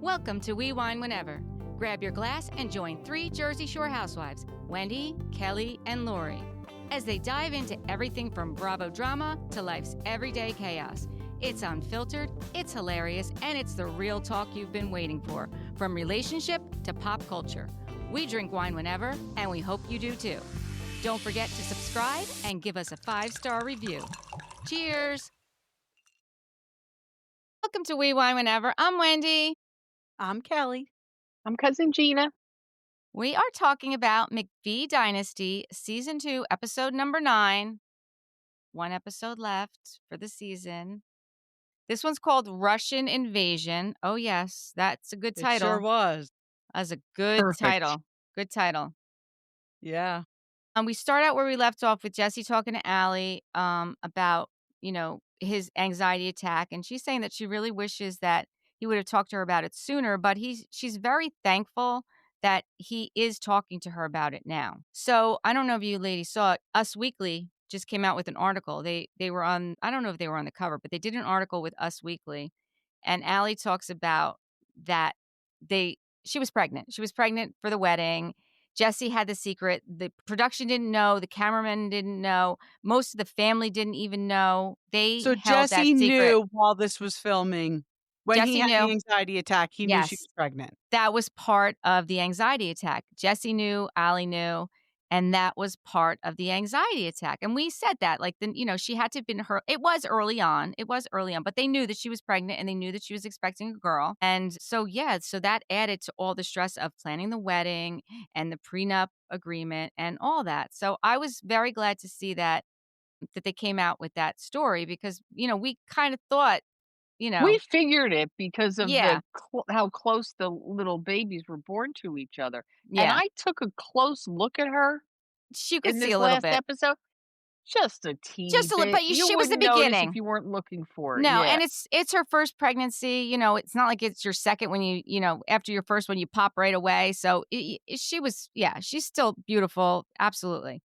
Welcome to We Wine Whenever. Grab your glass and join 3 Jersey Shore housewives, Wendy, Kelly, and Lori, as they dive into everything from Bravo drama to life's everyday chaos. It's unfiltered, it's hilarious, and it's the real talk you've been waiting for, from relationship to pop culture. We drink wine whenever, and we hope you do too. Don't forget to subscribe and give us a 5-star review. Cheers! Welcome to We Wine Whenever. I'm Wendy. I'm Kelly. I'm Cousin Gina. We are talking about McBee Dynasty, Season 2, Episode number 9. 1 episode left for the season. This one's called Russian Invasion. Oh, yes, that's a good title. It sure was. That's a good Perfect. title. Good title. Yeah. We start out where we left off with Jesse talking to Alli about, his anxiety attack. And she's saying that she really wishes that he would have talked to her about it sooner. But she's very thankful that he is talking to her about it now. So I don't know if you ladies saw it. Us Weekly just came out with an article. They were on, I don't know if they were on the cover, but they did an article with Us Weekly. And Alli talks about that she was pregnant. She was pregnant for the wedding. Jesse had the secret. The production didn't know. The cameraman didn't know. Most of the family didn't even know. So Jesse knew while this was filming. When Jesse he had knew. the anxiety attack, he knew she was pregnant. That was part of the anxiety attack. Jesse knew, Alli knew, and that was part of the anxiety attack. And we said that, she had to have been her. It was early on, but they knew that she was pregnant and they knew that she was expecting a girl. And so that added to all the stress of planning the wedding and the prenup agreement and all that. So I was very glad to see that they came out with that story because, we kind of thought, we figured it because of Yeah. how close the little babies were born to each other. Yeah. And I took a close look at her She could in see this a little last bit. episode. Just a teeny Just a little, bit. but she was the wouldn't notice beginning. if you weren't looking for it. No, Yeah. and it's her first pregnancy. It's not like it's your second when after your first one, you pop right away. So she's still beautiful. Absolutely.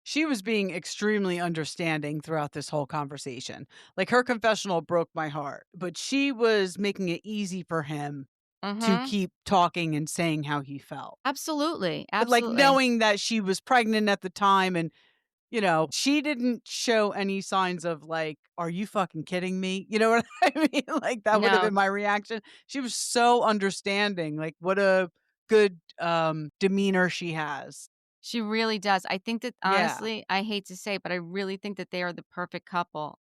She was being extremely understanding throughout this whole conversation. Like, her confessional broke my heart, but she was making it easy for him to keep talking and saying how he felt. Absolutely. But, like, knowing that she was pregnant at the time and, she didn't show any signs of, like, are you fucking kidding me? You know what I mean? Like, that would have No. been my reaction. She was so understanding. Like, what a good demeanor she has. She really does. I think that, honestly, I hate to say it, but I really think that they are the perfect couple.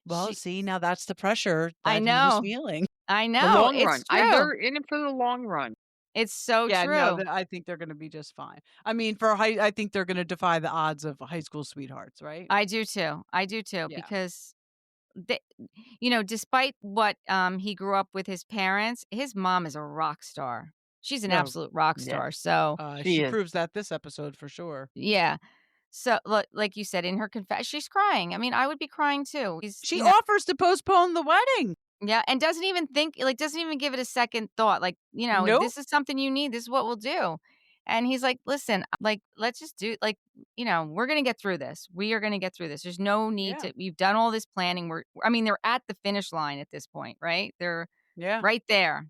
Well, see, now that's the pressure that I he know. was feeling. I know. The long It's run. true. They're in it for the long run. It's so Yeah, true. no, I think they're going to be just fine. I mean, I think they're going to defy the odds of high school sweethearts, right? I do too. Yeah. Because despite what he grew up with his parents, his mom is a rock star. She's an absolute rock star. So she proves that this episode for sure. yeah. So like you said, in her confession, she's crying. I mean, I would be crying too. She offers to postpone the wedding. Yeah, and doesn't even give it a second thought. Like, Nope. if this is something you need, this is what we'll do. And he's like, listen, like, let's just do, like, we're going to get through this. We are going to get through this. There's no need to, we've done all this planning. They're at the finish line at this point, right? They're right there.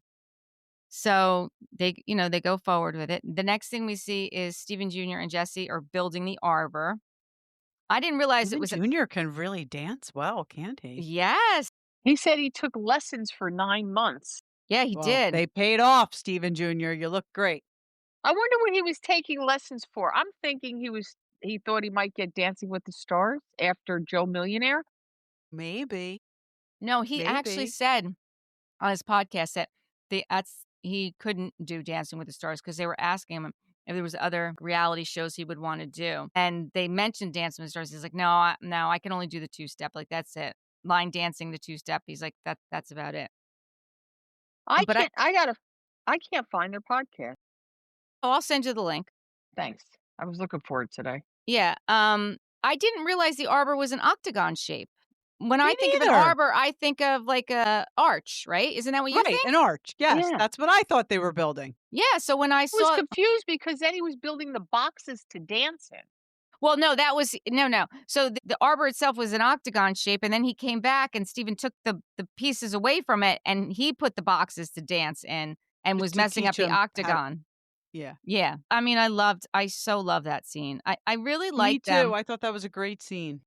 So they go forward with it. The next thing we see is Stephen Jr. and Jesse are building the arbor. I didn't realize Stephen it was Jr. can really dance well, can't he? Yes. He said he took lessons for 9 months. Yeah, he did. They paid off, Stephen Jr. You look great. I wonder what he was taking lessons for. I'm thinking he thought he might get Dancing with the Stars after Joe Millionaire. Maybe. No, he actually said on his podcast that he couldn't do Dancing with the Stars because they were asking him if there was other reality shows he would want to do. And they mentioned Dancing with the Stars. He's like, no, I can only do the 2-step. Like, that's it. Line dancing, the 2-step. He's like, that's about it. I can't find their podcast. Oh, I'll send you the link. Thanks. I was looking for it today. Yeah. I didn't realize the arbor was an octagon shape. When I think of an neither. arbor, I think of like a arch, right? Isn't that what you think? An arch. Yes, Yeah. that's what I thought they were building. Yeah. So when I I was confused because then he was building the boxes to dance in. Well, no, that was no. So the arbor itself was an octagon shape, and then he came back, and Steven took the pieces away from it, and he put the boxes to dance in, and was To messing up teach the him how to octagon. yeah. Yeah, I mean, I so love that scene. I really Me like too, them. I thought that was a great scene.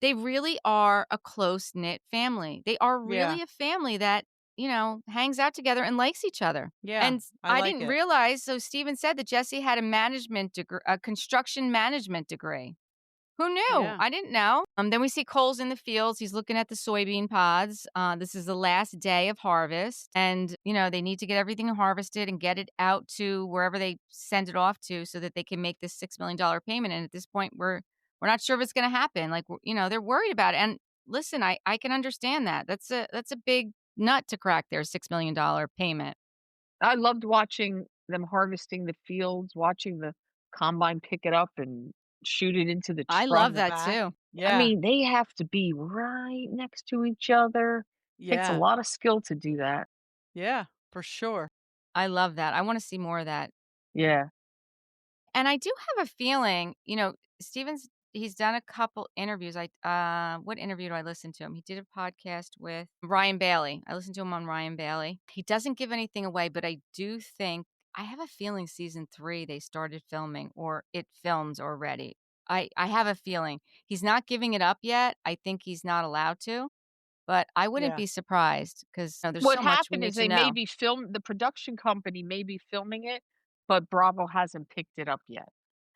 They really are a close-knit family. They are Yeah, really a family that, hangs out together and likes each other. yeah, And I I like didn't it. realize, so Steven said that Jesse had a construction management degree. Who knew? Yeah. I didn't know. Then we see Cole's in the fields. He's looking at the soybean pods. This is the last day of harvest. And, they need to get everything harvested and get it out to wherever they send it off to so that they can make this $6 million payment. And at this point, we're not sure if it's going to happen. Like, they're worried about it. And listen, I can understand that. That's a big nut to crack their $6 million payment. I loved watching them harvesting the fields, watching the combine pick it up and shoot it into the I truck. From love the that back? too. I Yeah, mean, they have to be right next to each other. Takes a yeah, lot of skill to do that. yeah, for sure. I love that. I want to see more of that. Yeah. And I do have a feeling, he's done a couple interviews. What interview do I listen to him? He did a podcast with Ryan Bailey. I listened to him on Ryan Bailey. He doesn't give anything away, but I have a feeling season 3 they started filming or it films already. I have a feeling. He's not giving it up yet. I think he's not allowed to, but I wouldn't Yeah. be surprised because there's What so much we happened need is to they may know. be the production company may be filming it, but Bravo hasn't picked it up yet.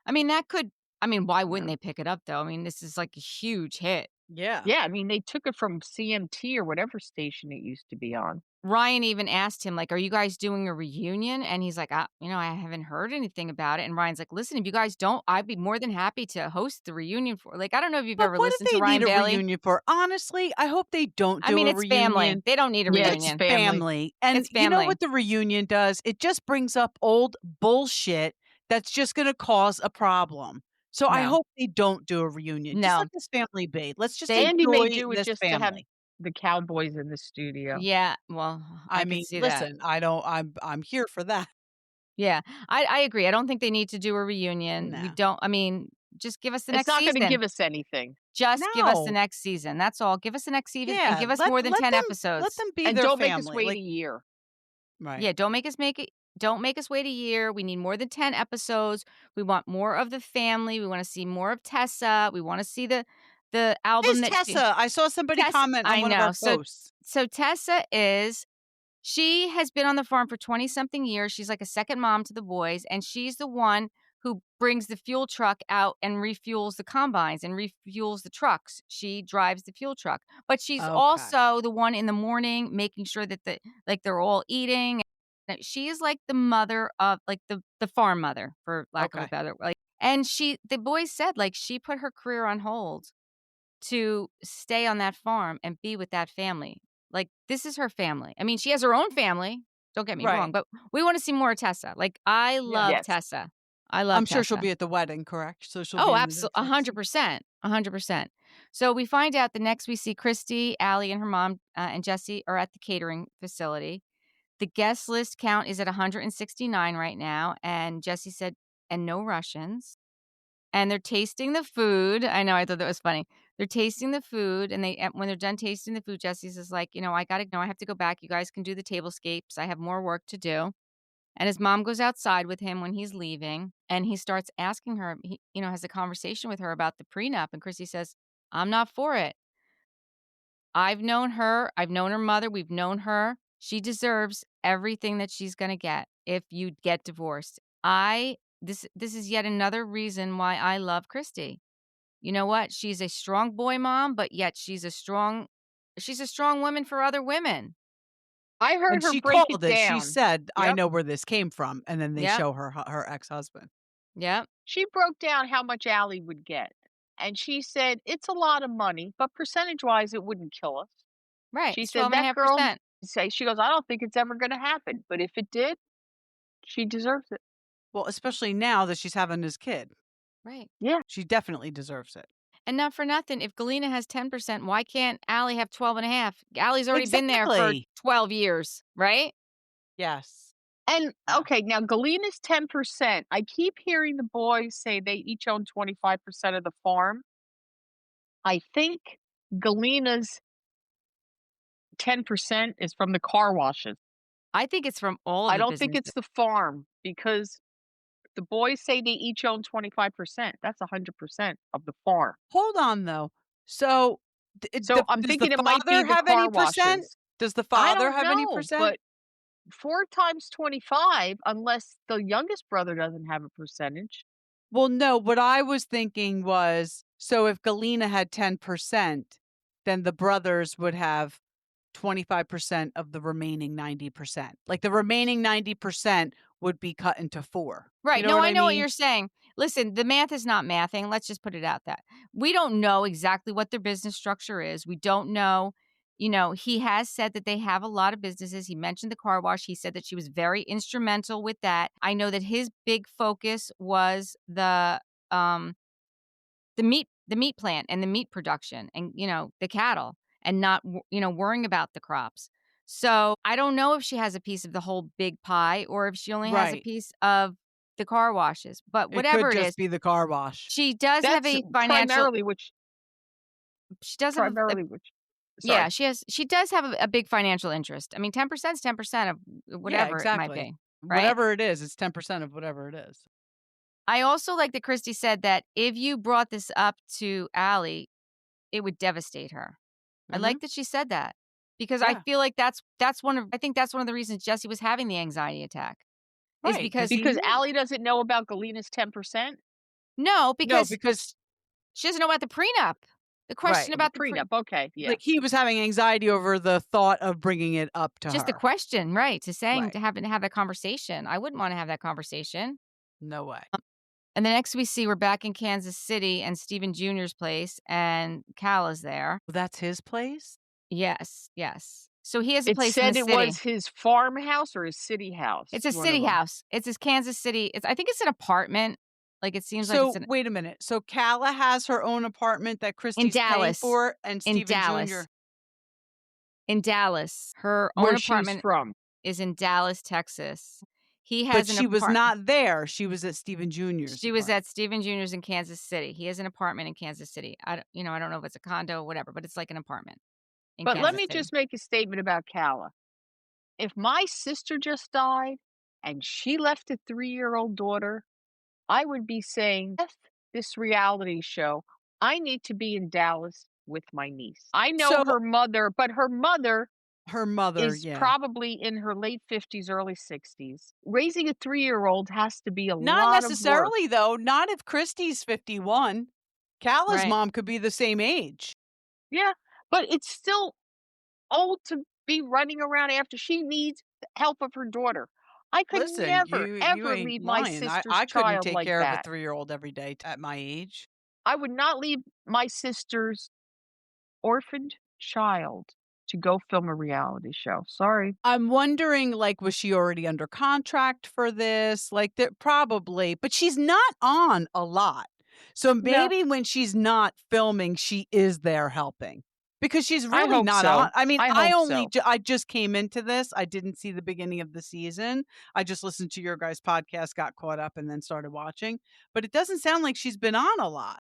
I mean, why You wouldn't know? they pick it up though? I mean, this is like a huge hit. Yeah. Yeah, I mean, they took it from CMT or whatever station it used to be on. Ryan even asked him, like, "Are you guys doing a reunion?" And he's like, I haven't heard anything about it." And Ryan's like, "Listen, if you guys don't, I'd be more than happy to host the reunion for." Like, I don't know if you've But ever what do listened to they need Ryan a Bailey. reunion for? Honestly, I hope they don't I do mean, a it's family. reunion. They don't need a Yeah, it's It's reunion. family. family. And It's you know family. what the reunion does? It just brings up old bullshit that's just gonna cause a problem. So I No, hope they don't do a reunion. Just let no. this family be. Let's just They, Andy may enjoy do it this just to have family. the Cowboys in the studio. yeah. Well, I I could mean, see that. listen, I'm here for that. Yeah, I agree. I don't think they need to do a reunion. We No. don't. I mean, just give us the It's next not gonna season. give us anything. Just give us the No. next season. That's all. Give us the next season and Yeah, give us let more than let 10 them let episodes. them be And their don't make us family. wait a Like year. right. Yeah, don't make us wait a year. We need more than 10 episodes. We want more of the family. We wanna see more of Tessa. We wanna see the album Who's that Tessa? I saw somebody Tessa comment on I one of our know. posts. So Tessa she has been on the farm for 20 something years. She's like a second mom to the boys, and she's the one who brings the fuel truck out and refuels the combines and refuels the trucks. She drives the fuel truck. But she's Okay. also the one in the morning making sure that they're all eating. That she is like the mother of like the farm mother, for lack of a Okay. better like, and the boys said like she put her career on hold to stay on that farm and be with that family. Like, this is her family. I mean, she has her own family, don't get me wrong, Right. but we wanna see more of Tessa. Like, I Yeah. love Yes. Tessa. I love I'm sure she'll Tessa. be at the wedding, correct? So she'll Oh, be in the absolutely, next episode. 100%, 100%. So we find out the next we see Christy, Alli, and her mom, and Jesse are at the catering facility. The guest list count is at 169 right now, and Jesse said, "And no Russians." And they're tasting the food. I know, I thought that was funny. They're tasting the food, and when they're done tasting the food, Jesse's is like, "I gotta I have to go back. You guys can do the tablescapes. I have more work to do." And his mom goes outside with him when he's leaving, and he starts asking her, has a conversation with her about the prenup, and Chrissy says, "I'm not for it. I've known her. I've known her mother. We've known her. She deserves everything that she's gonna get if you get divorced. This is yet another reason why I love Christy. You know what? She's a strong boy mom, but yet she's a strong woman for other women." I When heard her she break it called it, she down. said, "I Yep. know where this came from," and then they Yep. show her ex-husband. Yep. She broke down how much Allie would get, and she said, "It's a lot of money, but percentage-wise, it wouldn't kill us." Right. She It's said, "That girl," 12.5%. she goes, "I don't think it's ever gonna happen, but if it did, she deserves it." Well, especially now that she's having this kid. Right. Yeah. She definitely deserves it. And not for nothing, if Galyna has 10%, why can't Allie have 12.5? Allie's already been there for Exactly. 12 years, right? Yes. And Yeah. okay, now Galyna's 10%. I keep hearing the boys say they each own 25% of the farm. I think Galyna's 10% is from the car washes. I think it's from all of I the don't think businesses. it's the farm because the boys say they each own 25%. That's 100% of the farm. Hold on, though. So, So I'm does the thinking it might be father the have any car percent? washes. Does the I father don't have any know, percent? but 4 times 25, unless the youngest brother doesn't have a percentage. Well, no, what I was thinking was, so if Galyna had 10%, then the brothers would have 25% of the remaining 90%. Like, the remaining 90% would be cut into 4. You Right. know No, what I I know what mean? you're saying. Listen, the math is not mathing. Let's just put it out that we don't know exactly what their business structure is. We don't know. He has said that they have a lot of businesses. He mentioned the car wash. He said that she was very instrumental with that. I know that his big focus was um the meat plant and the meat production and the cattle and not worrying about the crops. So I don't know if she has a piece of the whole big pie or if she only has a Right. piece of the car washes. But It could whatever it just is, be the car wash. she does have That's a financial. primarily which She does have primarily which yeah. sorry. She does have a big financial interest. I mean, 10% is 10% of Yeah, whatever it might exactly. be, right? Whatever it is, it's 10% of whatever it is. I also like that Christy said that if you brought this up to Allie, it would devastate her. I Mhm. like that she said that because I Yeah. feel like I think that's one of the reasons Jesse was having the anxiety attack is Right, because because he Because knew. Allie doesn't know about Galyna's 10%? no, No, because because she doesn't know about the prenup. The right. question Oh, the about the prenup, okay, yeah. Like, he was having anxiety over the thought of bringing it up to just the her. question, right? Right. To have that conversation. I wouldn't want to have that conversation. No way. And the next we see, we're back in Kansas City and Stephen Jr.'s place, and Kalah's there. Well, that's his place? Yes, yes. So he has a It place in the said it city. was his farmhouse or his city house, It's a one of city them. house. It's his Kansas City. I think it's an apartment. Like it seems like it's So, wait a minute. So, Kalah has her own apartment that in Christy's paying Dallas. for, and In Stephen Jr. Dallas. In Dallas. Her own Where she's apartment from. is in Dallas, Texas. He But has an she was apartment. not there. She was at Stephen Jr.'s She was apartment. at Stephen Jr.'s in Kansas City. He has an apartment in Kansas City. I don't know if it's a condo or whatever, but it's like an apartment in But let Kansas me City. just make a statement about Kalah. If my sister just died and she left a 3-year-old daughter, I would be saying, "F this reality show. I need to be in Dallas with my niece." I know So, her mother, but her mother her mother, is yeah. probably in her late 50s, early 60s. Raising a 3-year-old has to be a Not lot of work. necessarily, though. Not if Christy's 51. Kalah's Right. mom could be the same age. Yeah, but it's still old to be running around after she needs the help of her daughter. I could Listen, never, you ever ain't leave my lying. sister's I couldn't child take like care of a that. 3-year-old every day at my age. I would not leave my sister's orphaned child to go film a reality show. Sorry. I'm wondering, like, was she already under contract for this? Like, there probably, but she's not on a lot. So No, maybe when she's not filming, she is there helping because she's I really hope not on. so. I mean, I I hope only, so. I just came into this. I didn't see the beginning of the season. I just listened to your guys' podcast, got caught up, and then started watching. But it doesn't sound like she's been on a lot.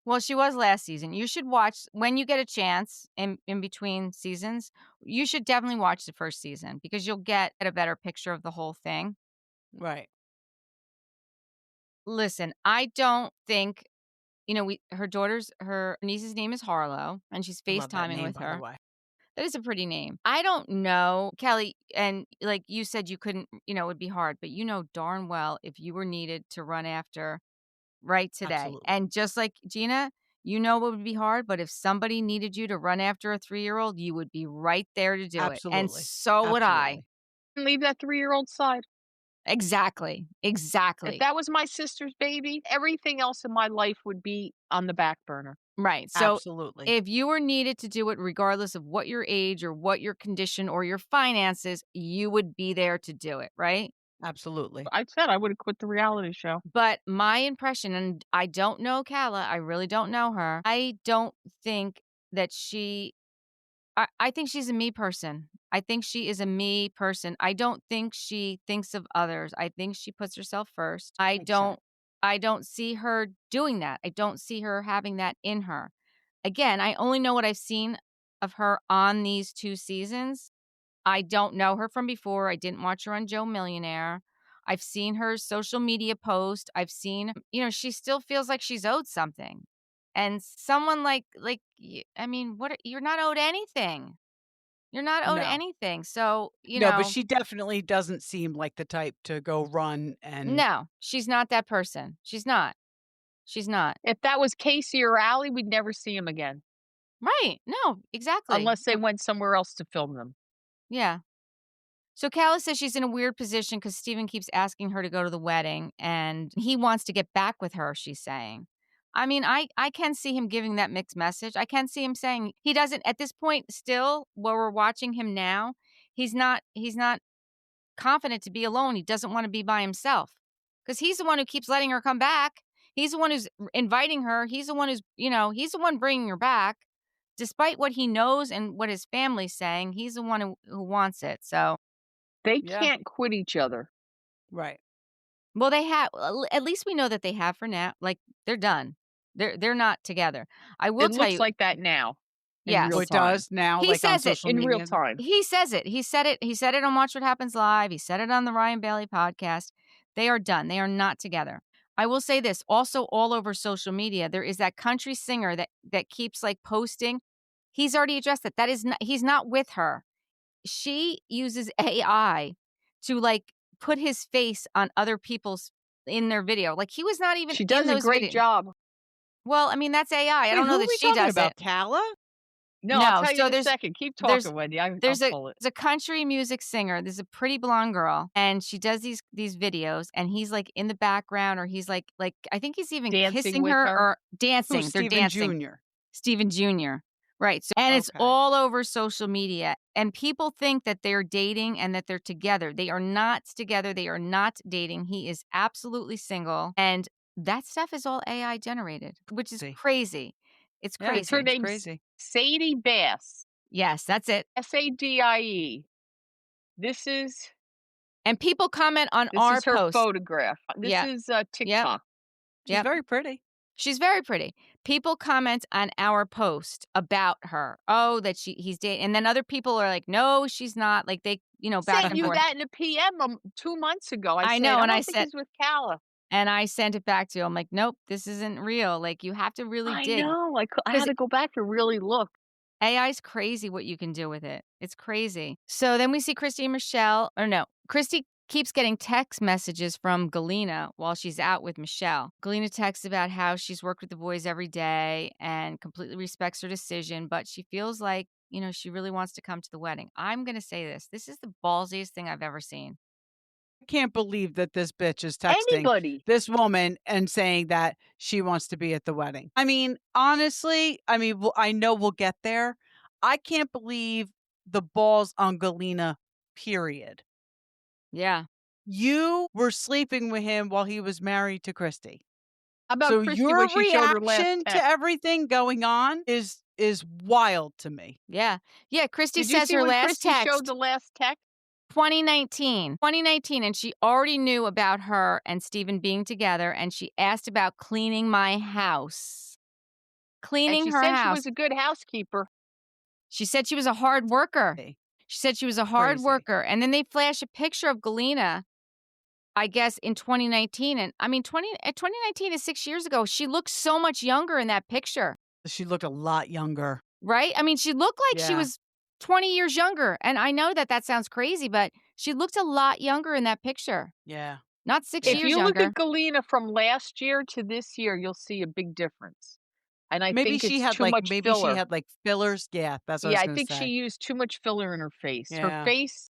Well, she was last season. You should watch when you get a chance in between seasons. You should definitely watch the first season because you'll get a better picture of the whole thing. Right. Listen, I don't think her niece's name is Harlow, and she's I love that FaceTiming name, with by the her. way. That is a pretty name. I don't know, Kelly, and like you said, you couldn't, it would be hard, but you know darn well if you were needed to run after right today. Absolutely. And just like Gina, you know what would be hard, but if somebody needed you to run after a 3-year-old, you would be right there to do it. And Absolutely. so would I. Absolutely. Leave that 3-year-old side. Exactly. If Exactly. that was my sister's baby, everything else in my life would be on the back burner. Right. So Absolutely. if you were needed to do it, regardless of what your age or what your condition or your finances, you would be there to do it. Right. Absolutely. I said I would have quit the reality show. But my impression, and I don't know Kalah, I really don't know her. I don't think that she I think she's a me person. I think she is a me person. I don't think she thinks of others. I think she puts herself first. Exactly. I don't see her doing that. I don't see her having that in her. Again, I only know what I've seen of her on these 2 seasons. I don't know her from before. I didn't watch her on Joe Millionaire. I've seen her social media post. I've seen, she still feels like she's owed something. And someone I mean, you're not owed anything. You're not owed No. anything. So, No, but she definitely doesn't seem like the type to go run and no, she's not that person. She's not. She's not. If that was Casey or Alli, we'd never see him again Right. No, exactly. unless they went somewhere else to film them. Yeah. So Kalah says she's in a weird position because Steven keeps asking her to go to the wedding and he wants to get back with her, she's saying. I mean, I can see him giving that mixed message. I can see him saying he doesn't at this point still where we're watching him now, he's not confident to be alone. He doesn't want to be by himself. Because he's the one who keeps letting her come back. He's the one who's inviting her. He's the one he's the one bringing her back. Despite what he knows and what his family's saying, he's the one who wants it. So They yeah, can't quit each other. right. well, they have. At least we know that they have for now. Like they're done. They're not together. I will It tell looks you. like that now in Yes, real Oh, it time. does now, he like, on says it social In real media? time. He says it. He said it. He said it on Watch What Happens Live. He said it on the Ryan Bailey podcast. They are done. They are not together. I will say this. Also, all over social media, there is that country singer that keeps like posting. He's already addressed that. That is not. He's not with her. She uses AI to like put his face on other people's in their video. Like he was not even She in does a those great videos. job. Well, I mean that's AI. I Wait, don't who know are that we she talking does it. about, Kalah? No, I'll No. tell you So in a second. Keep there's talking, Wendy. I'll there's pull it. a country music singer. There's a pretty blonde girl, and she does these videos, and he's like in the background, or he's like I think he's even Dancing kissing with her her. or Who's dancing. They're Steven dancing. Jr.? Steven Jr. Right. So, and it's Okay. all over social media. And people think that they're dating and that they're together. They are not together. They are not dating. He is absolutely single. And that stuff is all AI generated, which is See. crazy. It's Yeah, Her crazy. it's name's crazy. Sadie Bass. Yes, that's it. Sadie. This is And people comment on this our is her posts. photograph. This Yeah. is Yep. TikTok. She's Yep. very pretty. She's very pretty. People comment on our post about her. Oh, that he's dating. And then other people are like, no, she's not. Like they, back Sent and you forth. that in a PM 2 months ago. I I said, know. I And don't think he's with Kalah. I sent it back to you. I'm like, nope, this isn't real. Like you have to really I dig know. I had because to go back and really look. AI is crazy what you can do with it. It's crazy. So then we see Christy and Michelle, or no, Christy keeps getting text messages from Galyna while she's out with Michelle. Galyna texts about how she's worked with the boys every day and completely respects her decision, but she feels like, she really wants to come to the wedding. I'm going to say this. This is the ballsiest thing I've ever seen. I can't believe that this bitch is texting Anybody. this woman and saying that she wants to be at the wedding. I mean, honestly, I know we'll get there. I can't believe the balls on Galyna, period. Yeah. You were sleeping with him while he was married to Christy. How about So Christy when your she showed her last reaction to text? everything going on is wild to me. Yeah. Yeah. Christy Did you says see her when last Christy showed text. the last text? 2019, and she already knew about her and Steven being together, and she asked about cleaning my house. And Cleaning she her said she house. was a good housekeeper. She said she was a hard worker. Hey, She said she was a hard crazy. worker. And then they flash a picture of Galyna, I guess, in 2019. And I mean, 2019 is 6 years ago. She looks so much younger in that picture, She looked a lot younger. right? I mean, she looked like she Yeah. was 20 years younger. And I know that sounds crazy, but she looked a lot younger in that picture. Yeah. Not 6 If years you look younger. at Galyna from last year to this year, you'll see a big difference. And I Maybe think she it's had too much filler. fillers. Yeah, that's what I Yeah, was I gonna think she say. used too much filler in her face. Her Yeah. face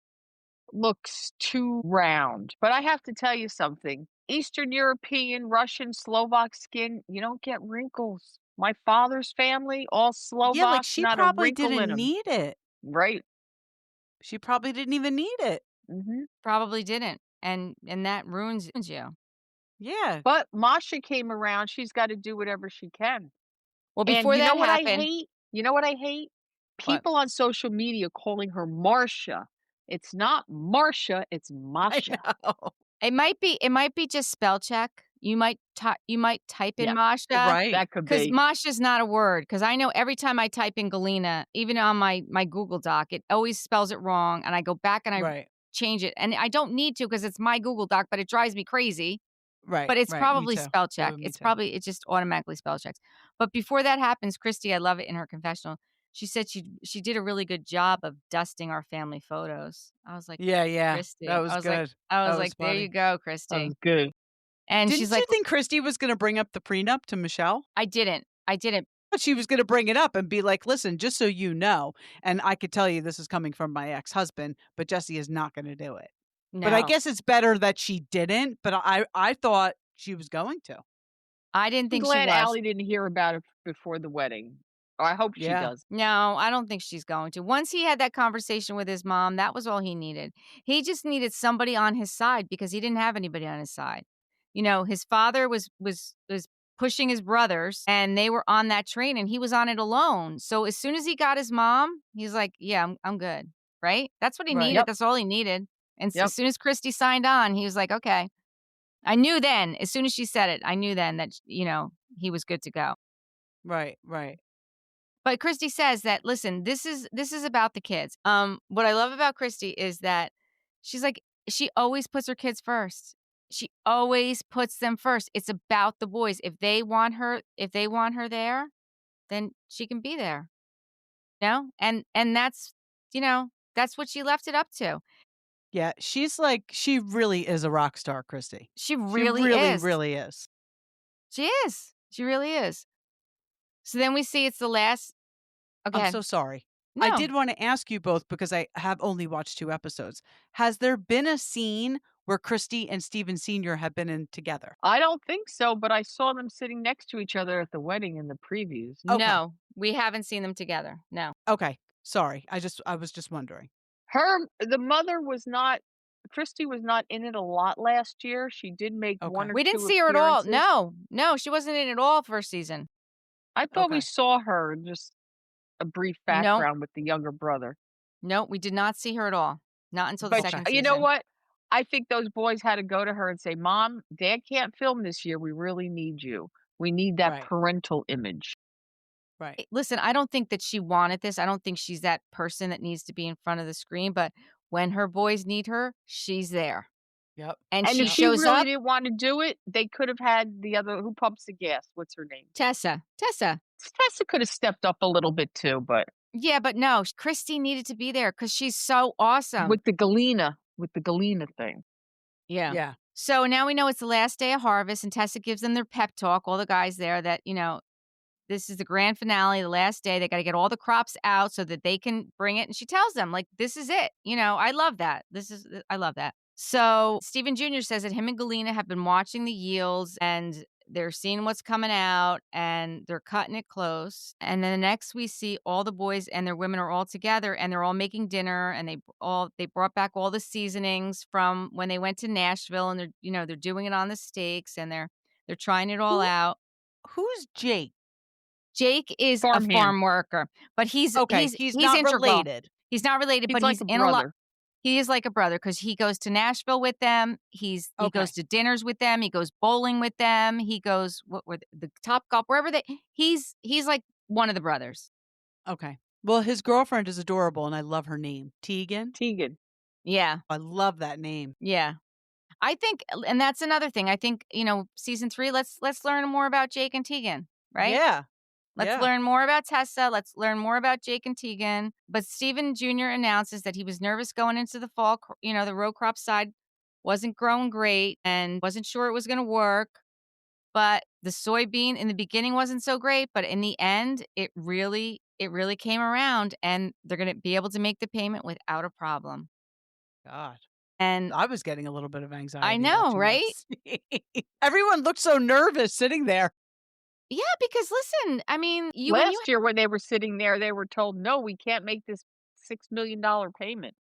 looks too round. But I have to tell you something. Eastern European, Russian, Slovak skin, you don't get wrinkles. My father's family, all Yeah, like, Slovaks, she not a probably wrinkle in didn't them. need it. Right. She probably didn't even need it. Probably didn't. And that ruins you. Yeah. But Masha came around. She's got to do whatever she can. Well, And before you know that what I happened, hate? You know what I hate? What? People on social media calling her Marcia. It's not Marcia, it's I Masha. know. It might be just spell check. You might type in Yeah, Masha, Right. that could because be. Masha's not a word. Because I know every time I type in Galyna, even on my Google Doc, it always spells it wrong, and I go back and I Right. change it, and I don't need to because it's my Google Doc, but it drives me crazy. Right. But it's Right. Me probably too. spell That check. would me It's too. probably it just automatically spell checks. But before that happens, Christy, I love it in her confessional. She said she did a really good job of dusting our family photos. I was like, Yeah, yeah. That Christy. was good. I That was was like, there you funny. go, That Christy. was good. And she's Didn't like, you think Christy was gonna bring up the prenup to Michelle? I didn't. I didn't. But she was gonna bring it up and be like, "Listen, just so you know, and I could tell you this is coming from my ex-husband, but Jesse is not gonna do it." But I No. guess it's better that she didn't, but I thought she was going to. I didn't I'm think she glad was. Allie didn't hear about it before the wedding. Or I hope she Yeah. does. No, I don't think she's going to. Once he had that conversation with his mom, that was all he needed. He just needed somebody on his side because he didn't have anybody on his side. You know, his father was pushing his brothers and they were on that train and he was on it alone. So as soon as he got his mom, he's like, "Yeah, I'm good." Right? That's what he Right. needed. Yep, That's all he needed. And as yep. soon as Christy signed on, he was like, "Okay." I knew then, as soon as she said it, I knew then that, he was good to go. Right, right. But Christy says that, "Listen, this is about the kids." What I love about Christy is that she's like she always puts her kids first. She always puts them first. It's about the boys. If they want her there, then she can be there. And that's what she left it up to. Yeah, she's like she really is a rock star, Christy. She She really really, is. really is. She is. She really is. So then we see it's the last. I'm Okay. so sorry. I No. did wanna ask you both because I have only watched 2 episodes. Has there been a scene where Christy and Steven Senior have been in together? I don't think so, but I saw them sitting next to each other at the wedding in the previews. Okay, No. We haven't seen them together. No. okay. Sorry. I was just wondering. The mother was not Christy was not in it a lot last year. She did make 1 Okay, or We didn't 2 see her at all. appearances. No. No, she wasn't in it at all first season. I thought we okay. saw her, just a brief No. background with the younger brother. No, we did not see her at all. Not until the But Okay. second you know season. what? I think those boys had to go to her and say, "Mom, Dad can't film this year. We really need you. We need that Right, parental image." right. Listen, I don't think that she wanted this. I don't think she's that person that needs to be in front of the screen, but when her boys need her, she's there. Yep, And And she if yep. she shows really up. didn't wanna do it, they could have had the other who pumps the gas? What's her name? Tessa. Tessa. Tessa could have stepped up a little bit too, but Yeah, but no, Christy needed to be there because she's so awesome. with the Galyna thing. Yeah. Yeah, So now we know it's the last day of harvest, and Tessa gives them their pep talk, all the guys there, that, this is the grand finale, the last day. They got to get all the crops out so that they can bring it. And she tells them, like, this is it. I love that. I love that. So Stephen Jr. says that him and Galyna have been watching the yields and they're seeing what's coming out and they're cutting it close. And then the next we see all the boys and their women are all together and they're all making dinner and they brought back all the seasonings from when they went to Nashville and they're doing it on the steaks and they're trying it all who out. who's Jake? Jake is a Farmhand. farm worker, but he's Okay, he's he's he's not integral. related. He's not related, He's but like he's a in a lot. brother. He is like a brother because he goes to Nashville with them. He goes Okay, to dinners with them. He goes bowling with them. He goes what were the Top Golf wherever they. He's like one of the brothers. okay. Well, his girlfriend is adorable, and I love her name. Tegan? Tegan. Yeah, I love that name. yeah. I think, and that's another thing. I think season 3. Let's learn more about Jake and Tegan. Right. Yeah, Let's yeah. learn more about Tessa. Let's learn more about Jake and Tegan. But Stephen Jr. announces that he was nervous going into the fall. The row crop side wasn't growing great and wasn't sure it was going to work. But the soybean in the beginning wasn't so great. But in the end, it really came around and they're going to be able to make the payment without a problem. God. And I was getting a little bit of I anxiety know, watching right? this. Everyone looked so nervous sitting there. Yeah, because listen, I mean, when you Last year when they were sitting there, they were told, "No, we can't make this $6 million payment."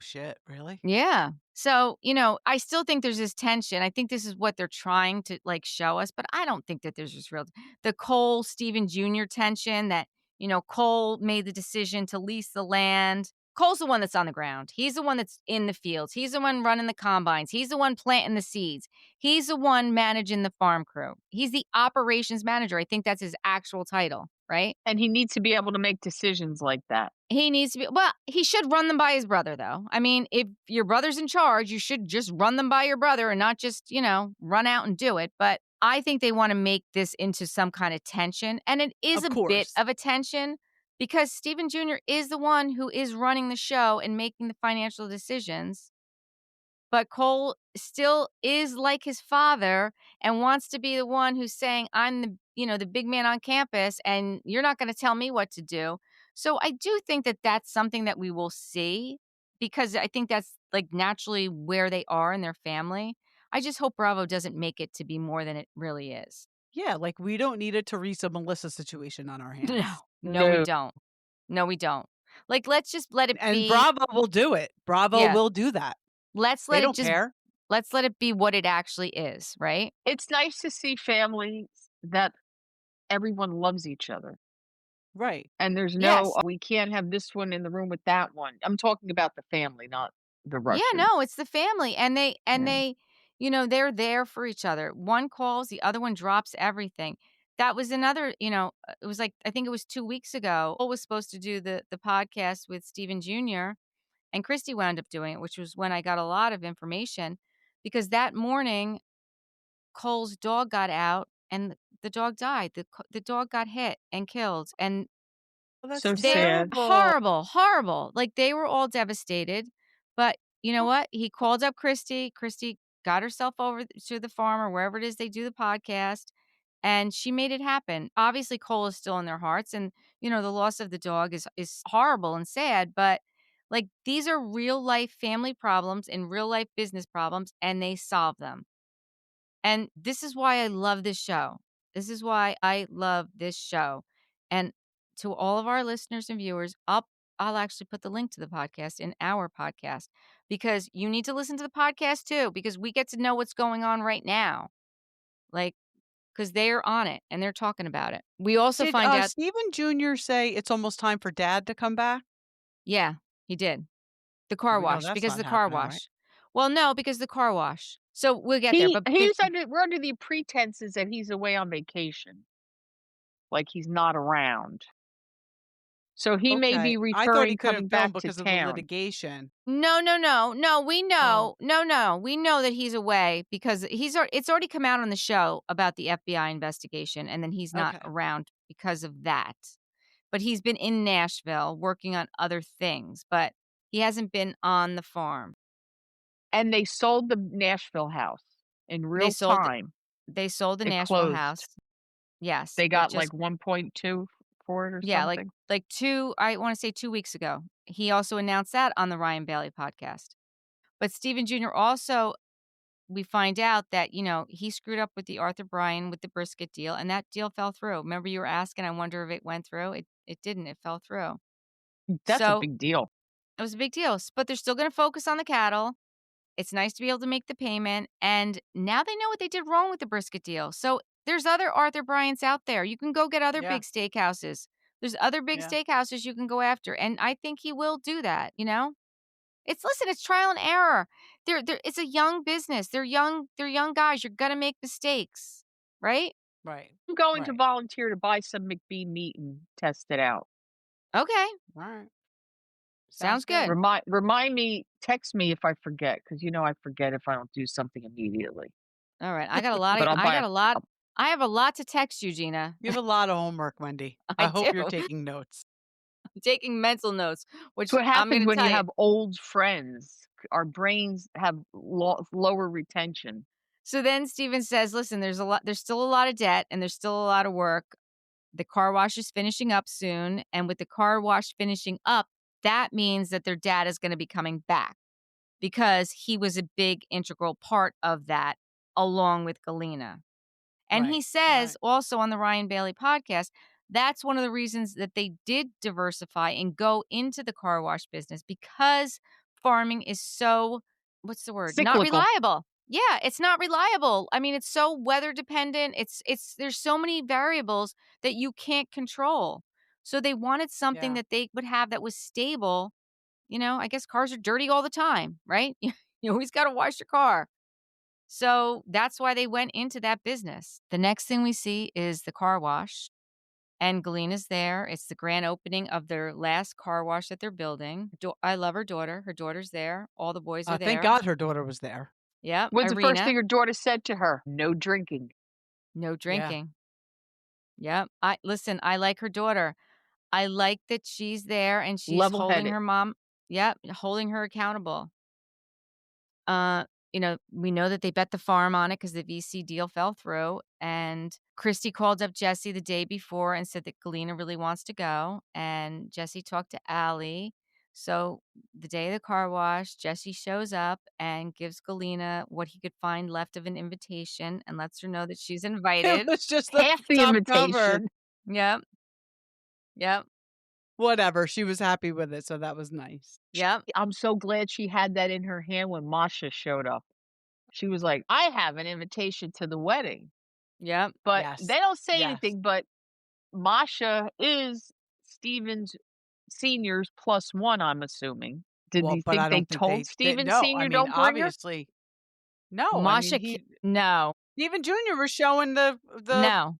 Shit, really? Yeah. So, I still think there's this tension. I think this is what they're trying to show us, but I don't think that there's this real the Cole Stephen Jr. tension that Cole made the decision to lease the land. Cole's the one that's on the ground. He's the one that's in the fields. He's the one running the combines. He's the one planting the seeds. He's the one managing the farm crew. He's the operations manager. I think that's his actual title, right? And he needs to be able to make decisions like that. He needs to be, well, he should run them by his brother, though. I mean, if your brother's in charge, you should just run them by your brother and not just, run out and do it. But I think they want to make this into some kind of tension. And it is Of a bit course. of a tension because Stephen Jr. is the one who is running the show and making the financial decisions. But Cole still is like his father and wants to be the one who's saying, I'm the big man on campus and you're not going to tell me what to do. So I do think that that's something that we will see because I think that's like naturally where they are in their family. I just hope Bravo doesn't make it to be more than it really is. Yeah, like we don't need a Teresa Melissa situation on our No, hands. no, we No. don't. No, we don't. Like, let's just let it And be. Bravo will do it. Bravo Yeah. will do that. Let's They let it don't just, care. let's let it be what it actually is, right? It's nice to see families that everyone loves each other. Right. And there's Yes. no, we can't have this one in the room with that one. I'm talking about the family, not the Yeah, Russians. no, it's the family, and Yeah. they're there for each other. One calls, the other one drops everything. That was another, it was like I think it was 2 weeks ago. Cole was supposed to do the podcast with Stephen Jr. and Christy wound up doing it, which was when I got a lot of information because that morning Cole's dog got out and the dog died. The dog got hit and killed, and Well, that's So they're sad. terrible. horrible, horrible. Like, they were all devastated, but you know what? He called up Christy. Christy got herself over to the farm or wherever it is they do the podcast, and she made it happen. Obviously, Cole is still in their hearts, and, the loss of the dog is horrible and sad, but, like, these are real life family problems and real life business problems, and they solve them. And this is why I love this show. This is why I love this show. And to all of our listeners and viewers, I'll actually put the link to the podcast in our podcast because you need to listen to the podcast too, because we get to know what's going on right now. Like, because they're on it and they're talking about it. We also Did find out, Stephen Jr. say it's almost time for Dad to come back? yeah, he did. The car We know wash, that's because not the car happening, right? wash. Well, no, because the car wash. So we'll get there. But We're under the pretenses that he's away on vacation. Like he's not around. So he may Okay. be I thought he returning, coming couldn't film back to because of the town. litigation. No, no, no, no. We Oh. know, no. We know that he's away because it's already come out on the show about the FBI investigation, and then he's not Okay. around because of that. But he's been in Nashville working on other things, but he hasn't been on the farm. And they sold the Nashville house in They real sold time. they sold the It Nashville closed. house. Yes, They it got like just 1.2 for it or yeah, something. like 2 I wanna say 2 weeks ago. He also announced that on the Ryan Bailey podcast. But Stephen Jr. also, we find out that, he screwed up with the Arthur Bryan with the brisket deal, and that deal fell through. Remember you were asking, I wonder if it went through? It didn't, it fell through. That's a So, big deal. it was a big deal, but they're still gonna focus on the cattle. It's nice to be able to make the payment, and now they know what they did wrong with the brisket deal. So, there's other Arthur Bryants out there. You can go get other Yeah. big steakhouses. There's other big Yeah. steakhouses you can go after, and I think he will do that, It's trial and error. It's a young business. They're young guys. You're gonna make mistakes, right? Right. I'm going to Right. volunteer to buy some McBee meat and test it out. Okay. All right. Sounds good. Remind me, text me if I forget, because I forget if I don't do something immediately. All right. I got a lot But of I'll buy I have a lot to text you, Gina. You have a lot of homework, Wendy. I I hope you're do. taking notes. I'm taking mental notes, which That's what I'm happens gonna when tell you you. have old friends. Our brains have lower retention. So then Steven says, listen, there's still a lot of debt and there's still a lot of work. The car wash is finishing up soon. And with the car wash finishing up, that means that their dad is going to be coming back because he was a big integral part of that along with Galyna. And he Right. says Right. also on the Ryan Bailey podcast, that's one of the reasons that they did diversify and go into the car wash business because farming is so, what's the word? Not Cyclical. reliable. Yeah, it's not reliable. I mean, it's so weather dependent. There's so many variables that you can't control. So they wanted something Yeah. that they would have that was stable. I guess cars are dirty all the time, right? You always got to wash your car. So that's why they went into that business. The next thing we see is the car wash, and Galyna's there. It's the grand opening of their last car wash that they're building. I love her daughter. Her daughter's there. All the boys are Thank there. God her daughter was there. Yep. What's the first thing Irina, her daughter said to her? No drinking. no Yeah. drinking. Yep. I like her daughter. I like that she's there and she's holding Level-headed. her mom. Yep, holding her accountable. Uh, we know that they bet the farm on it because the VC deal fell through. And Christy called up Jesse the day before and said that Galyna really wants to go. And Jesse talked to Alli. So the day of the car wash, Jesse shows up and gives Galyna what he could find left of an invitation and lets her know that she's It invited. was just the Half the top cover. invitation. Yep. Yep. Whatever. She was happy with it, so that was nice. Yep. I'm so glad she had that in her hand when Masha showed up. She was like, "I have an invitation to the wedding." Yep. But Yes. they don't say Yes. anything, but Masha is Stevens Senior's +1, I'm assuming. Did Well, you but think I they don't think told they Stevens no, I Senior mean, don't bring her? obviously. No, I mean, No. Steven Jr. was showing No.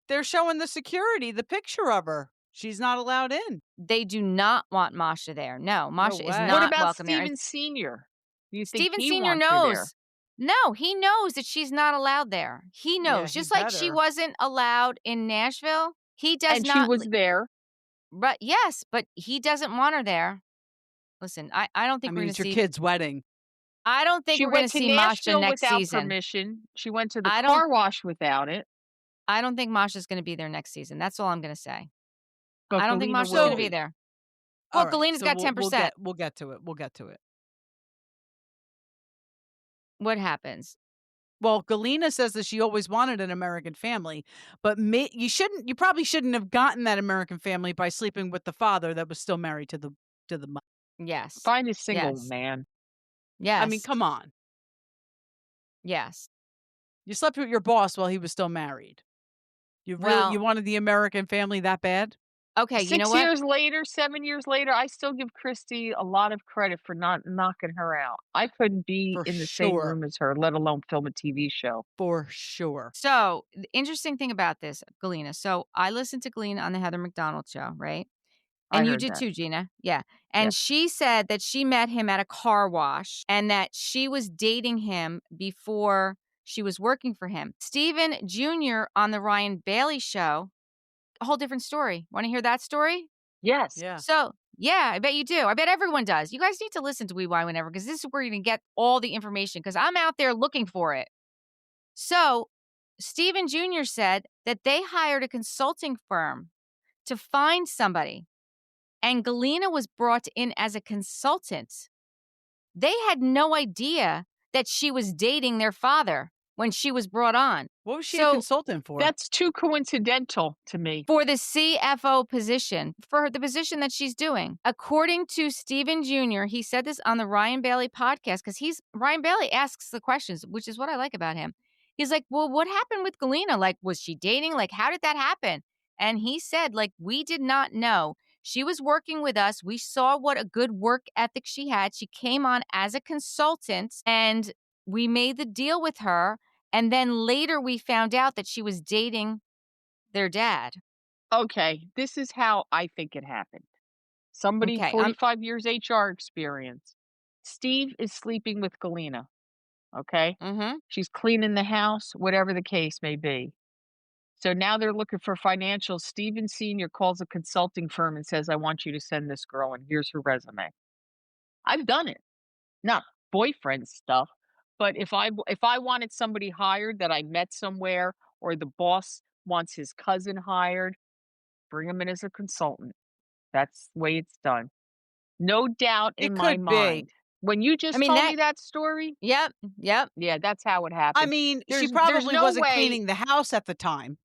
they're showing the security, the picture of her. She's not allowed in. They do not want Masha there. No, No Masha is way. What not about welcome there. And Stevens Senior? Do you think Steven he Sr. wants her there? knows. No, he knows that she's not allowed there. He Yeah, knows. he Just like she better. wasn't allowed in Nashville, he does And she not. was there. But yes, but he doesn't want her there. Listen, I don't I think we're mean, going to it's your see. kid's wedding. I don't think She we're going to went to see Masha Nashville next without season. permission. She went to the I don't. car wash without it. I don't think Masha's going to be there next season. That's all I'm going to say. But I don't think Galyna Masha's will going to be be. there. All Well, right, Galyna's so got 10%. we'll get to it. We'll get to it. What happens? Well, Galyna says that she always wanted an American family, but you probably shouldn't have gotten that American family by sleeping with the father that was still married to the mother. Yes. Find a single Yes. man. Yes. I mean, come on. Yes. You slept with your boss while he was still married. You wanted the American family that bad? Okay, you know 6 what? years later, 7 years later, I still give Christy a lot of credit for not knocking her out. I couldn't be For in the same sure. room as her, let alone film a TV show. For sure. So, the interesting thing about this, Galyna. So, I listened to Galyna on the Heather McDonald show, right? I And you heard did that. too, Gina. Yeah. Yeah. And she said that she met him at a car wash and that she was dating him before she was working for him. Steven Jr. on the Ryan Bailey show, a whole different story. Want to hear that story? Yes. Yeah. So, yeah, I bet you do. I bet everyone does. You guys need to listen to We Why Whenever because this is where you're going to get all the information because I'm out there looking for it. So, Steven Jr. said that they hired a consulting firm to find somebody, and Galyna was brought in as a consultant. They had no idea that she was dating their father when she was brought on. What was she a consultant for? That's too coincidental to me. For the CFO position, for the position that she's doing. According to Steven Jr., he said this on the Ryan Bailey podcast because Ryan Bailey asks the questions, which is what I like about him. He's like, well, what happened with Galyna? Like, was she dating? Like, how did that happen? And he said, like, we did not know. She was working with us. We saw what a good work ethic she had. She came on as a consultant and we made the deal with her. And then later we found out that she was dating their dad. Okay, this is how I think it happened. Somebody Okay, 45 years HR experience. Steve is sleeping with Galyna. Okay? Mm-hmm. She's cleaning the house, whatever the case may be. So now they're looking for financials. Steven Sr. calls a consulting firm and says, I want you to send this girl, and here's her resume. I've done it. Not boyfriend stuff, but if I wanted somebody hired that I met somewhere or the boss wants his cousin hired, bring him in as a consultant. That's the way it's done. No doubt in It my could be. mind. When you just told me that story, Yep. yeah, that's how it happened. I mean, she There's probably no wasn't way cleaning the house at the time.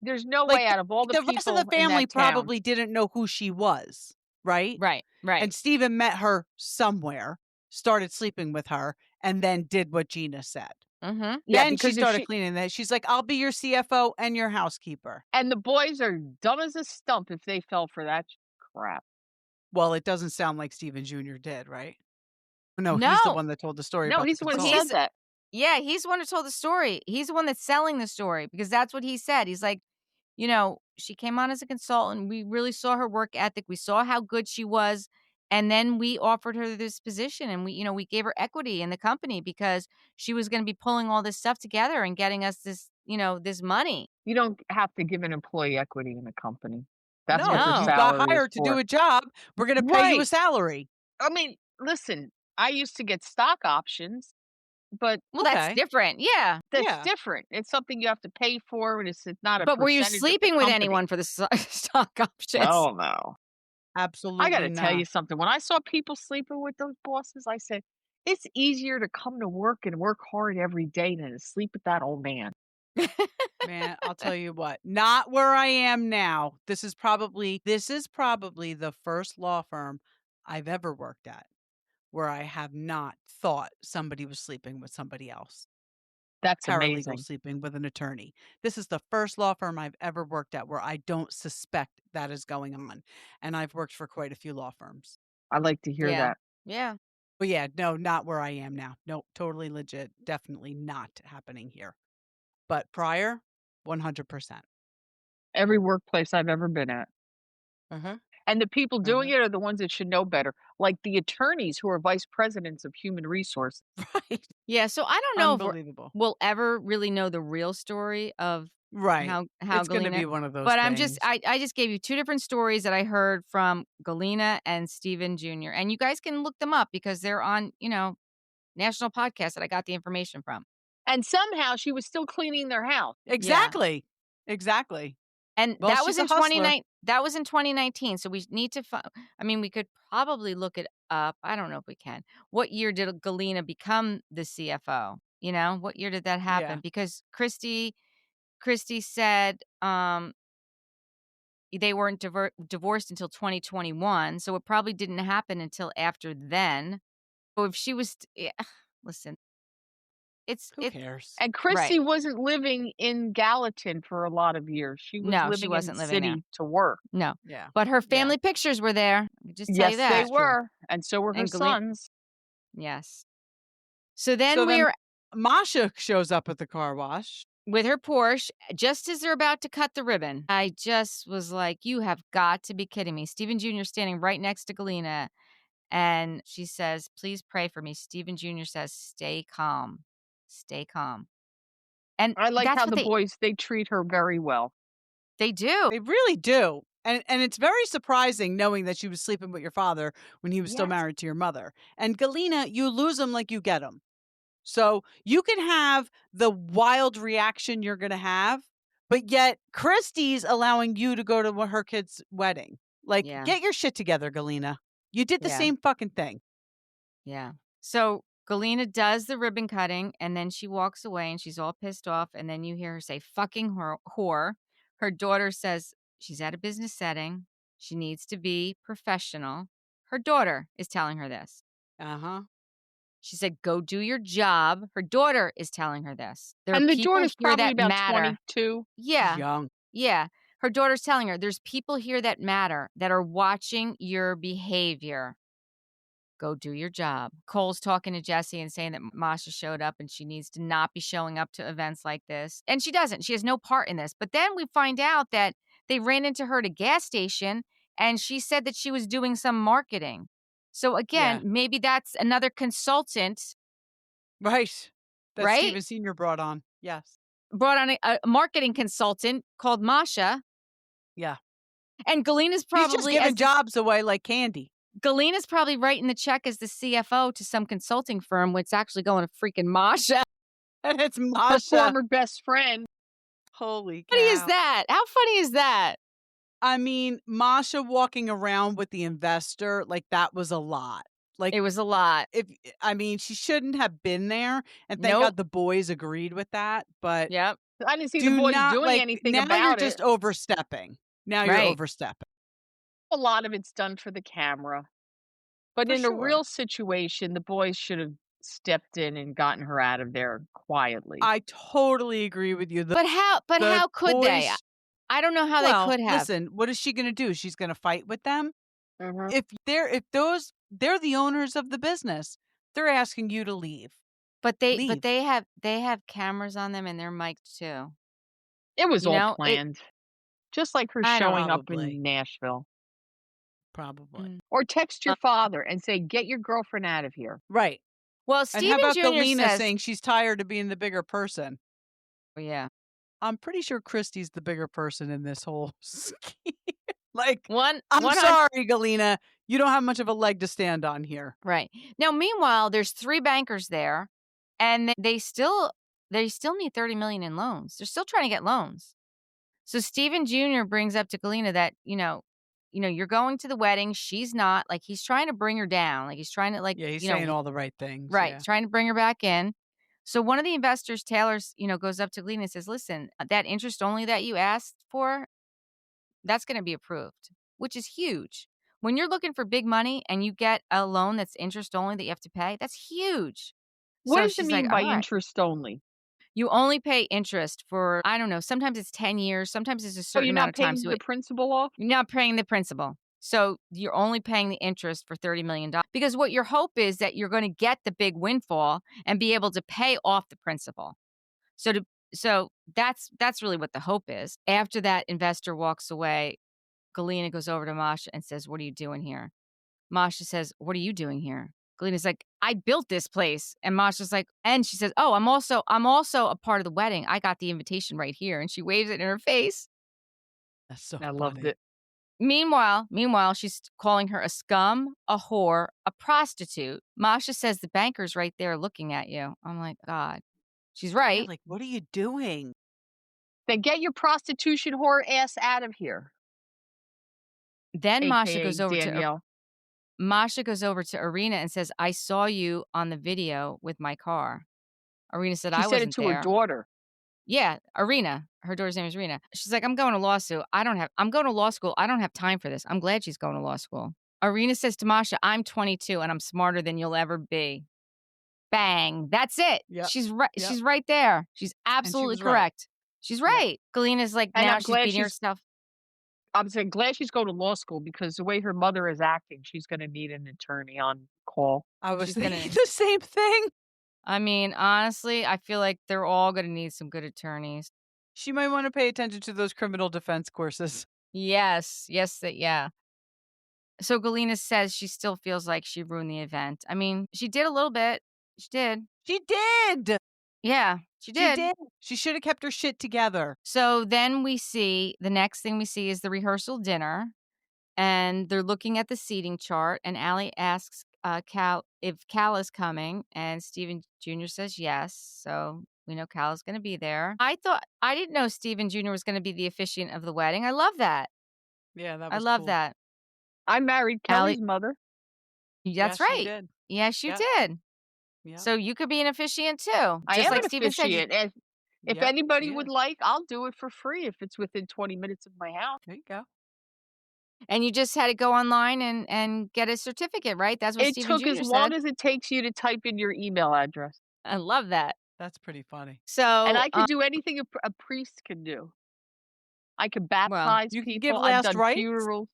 There's no Like, way out of all the the people rest of the in family that town. probably didn't know who she was, right? Right. And Steven met her somewhere, started sleeping with her, and then did what Gina said. Mhm. Yeah, Then she because if started she cleaning that. She's like, "I'll be your CFO and your housekeeper." and the boys are dumb as a stump if they fell for that crap. Well, it doesn't sound like Steven Jr. did, right? No, he's the No. one that told the story No, about the he's the one who consultant. said that. Yeah, he's the one who told the story. He's the one that's selling the story because that's what he said. He's like, she came on as a consultant. We really saw her work ethic. We saw how good she was. And then we offered her this position and we gave her equity in the company because she was going to be pulling all this stuff together and getting us this money. You don't have to give an employee equity in a company. That's what No, their No. you got salary is hired to do for. a job. We're gonna pay you a Right. salary. I mean, listen, I used to get stock options, but Well, that's Okay. different. Yeah. that's Yeah. different. It's something you have to pay for, and it's not a But were you percentage of the sleeping with company. anyone for the stock options? Oh, no. I Absolutely gotta tell not. you something. When I saw people sleeping with those bosses, I said, "It's easier to come to work and work hard every day than to sleep with that old man." Man, I'll tell you what, not where I am now. This is probably the first law firm I've ever worked at where I have not thought somebody was sleeping with somebody else. That's Paralegal amazing. sleeping with an attorney. This is the first law firm I've ever worked at where I don't suspect that is going on. And I've worked for quite a few law firms. I like to hear Yeah. that. Yeah. But yeah, no, not where I am now. Nope, totally legit. Definitely not happening here. But prior, 100%. Every workplace I've ever been at. Uh-huh. And the people doing Uh-huh. it are the ones that should know better, like the attorneys who are vice presidents of human resources. Right. Yeah, so I don't know if Unbelievable. we'll ever really know the real story of Right. how It's gonna Galyna, be one of those but things. I just gave you 2 different stories that I heard from Galyna and Steven Jr., and you guys can look them up because they're on, national podcasts that I got the information from. And somehow she was still cleaning their house. Yeah, Exactly. Exactly. and Well, she's a hustler. that was in 2019, so we need to I mean, we could probably look it up. I don't know if we can. What year did Galyna become the CFO? What year did that Yeah. happen? Because Christy said, they weren't divorced until 2021, so it probably didn't happen until after then. So if she was yeah, listen, Who it's cares? And right. Christy wasn't living in Gallatin for a lot of years. She was No, she living in the wasn't living there. city to work. No. Yeah. But her Yeah. family pictures were there. I can just tell you Yes, they that. That's true. were, and so were her And Galeen sons. yes. So So then then we're Masha shows up at the car wash. with her Porsche, just as they're about to cut the ribbon. I just was like, "You have got to be kidding me." Stephen Jr. standing right next to Galyna. And she says, "Please pray for me." Stephen Jr. says, "Stay calm. Stay calm." And I like that's how what the boys, they treat her very well. they do. They really do. And it's very surprising knowing that she was sleeping with your father when he was still Yes. married to your mother. And Galyna, you lose them like you get them. So you can have the wild reaction you're going to have, but yet Christy's allowing you to go to her kid's wedding. Like, Yeah. get your shit together, Galyna. You did the Yeah. same fucking thing. Yeah. So Galyna does the ribbon cutting and then she walks away and she's all pissed off. And then you hear her say, "Fucking whore." Her daughter says she's at a business setting. She needs to be professional. Her daughter is telling her this. Uh-huh. She said, "Go do your job." Her daughter is telling her this. There are And the people daughter's here probably that about matter. 22. Yeah. Young. Yeah. Her daughter's telling her, "There's people here that matter, that are watching your behavior. Go do your job." Cole's talking to Jesse and saying that Masha showed up and she needs to not be showing up to events like this. And she doesn't. She has no part in this. But then we find out that they ran into her at a gas station and she said that she was doing some marketing. So again, Yeah. maybe that's another consultant, Right. That right? Steven Sr. brought on. Yes. Brought on a marketing consultant called Masha. Yeah. And He's just giving jobs away like candy. Galyna's probably writing the check as the CFO to some consulting firm, which actually going to freaking Masha. And it's Her Masha. former best friend. Holy cow. How funny is that? How funny is that? I mean, Masha walking around with the investor, like, that was a lot. Like, It was a lot. she shouldn't have been there, and thank Nope. God the boys agreed with that, but Yep. I didn't see the do boys not, doing like, anything now you're about just it. overstepping. Now you're Right. overstepping. A lot of it's done for the camera. But For in a sure. real situation, the boys should have stepped in and gotten her out of there quietly. I totally agree with you. But The how could they? boys I don't know how they well, could have. listen, what is she gonna do? She's gonna fight with them? Mhm. They're the owners of the business. They're asking you to leave. But Leave. they have cameras on them and they're mic'd too. It was You all know, planned, just like her I don't showing up Probably. in Nashville. Probably. mm. Or text your Uh, father and say, "Get your girlfriend out of here." Right. well, And how Steven about Jr. Galyna says saying she's tired of being the bigger person? yeah. I'm pretty sure Christy's the bigger person in this whole scheme. Like, One I'm 100 sorry, Galyna, you don't have much of a leg to stand on here. right. Now, meanwhile, there's 3 bankers there, and they still need 30 million in loans. They're still trying to get loans. So Steven Jr. brings up to Galyna that, you're going to the wedding, she's not. Like, he's trying to bring her down. Like, he's trying to, like, Yeah, he's saying all the right things. right, Yeah. trying to bring her back in. So one of the investors, Taylor's, goes up to Galyna and says, "Listen, that interest only that you asked for, that's gonna be approved," which is huge. When you're looking for big money and you get a loan that's interest only that you have to pay, that's huge. What So does it she's like, mean by "Alright." interest only? You only pay interest for, I don't know, sometimes it's 10 years, sometimes it's a So certain you're amount not of time. paying So the principal off? you're not paying the principal. So you're only paying the interest for $30 million. Because what your hope is that you're gonna get the big windfall and be able to pay off the principal. So to so that's really what the hope is. After that investor walks away, Galyna goes over to Masha and says, "What are you doing here?" Masha says, "What are you doing here?" Galena's like, "I built this place." And Masha's like, and she says, "Oh, I'm also a part of the wedding. I got the invitation right here." And she waves it in her face. That's so I loved funny. it. Meanwhile, she's calling her a scum, a whore, a prostitute. Masha says the banker's right there looking at you. I'm like, God, she's Yeah, right. like, what are you doing? Then get your prostitution whore ass out of here, Then AKA Danielle. Masha goes over to Arena and says, "I saw you on the video with my car." Arena said, She "I said it wasn't to her there." daughter. Yeah, Arena. Her daughter's name is Arena. She's like, "I'm going to law school. I'm going to law school. I don't have time for this." I'm glad she's going to law school. Arena says to Masha, "I'm 22 and I'm smarter than you'll ever be." Bang. That's it. Yep. She's right. Yep. She's right there. She's And she absolutely was right. correct. She's Yep. right. Galena's like, And now I'm she's glad beating she's herself. I'm saying glad she's going to law school because the way her mother is acting, she's gonna need an attorney on call. I was She's thinking gonna the same thing. I mean, honestly, I feel like they're all gonna need some good attorneys. She might want to pay attention to those criminal defense courses. Yes. Yes, yeah. So Galena says she still feels like she ruined the event. I mean, she did a little bit. She did. She did. Yeah, she She did. did. She should have kept her shit together. So then the next thing we see is the rehearsal dinner, and they're looking at the seating chart, and Alli asks Cal if Kalah's coming, and Steven Jr. says yes. So we know Kalah's going to be there. I didn't know Steven Jr. was going to be the officiant of the wedding. I love that. Yeah, that I was love cool. that. I married Alli, Kelly's mother. that's Yes, you right. did. Yes, you Yep. did. Yep. So you could be an officiant too. I Just am like an Steven said. officiant. And if Yep, anybody she would is. like, I'll do it for free if it's within 20 minutes of my house. There you go. And you just had to go online and get a certificate, right? That's what It Steven took as Jr. long said. as it takes you to type in your email address. I love that. That's pretty funny. And So, I could do anything a priest can do. I could well, baptize You can give people. I've last done rites? funerals.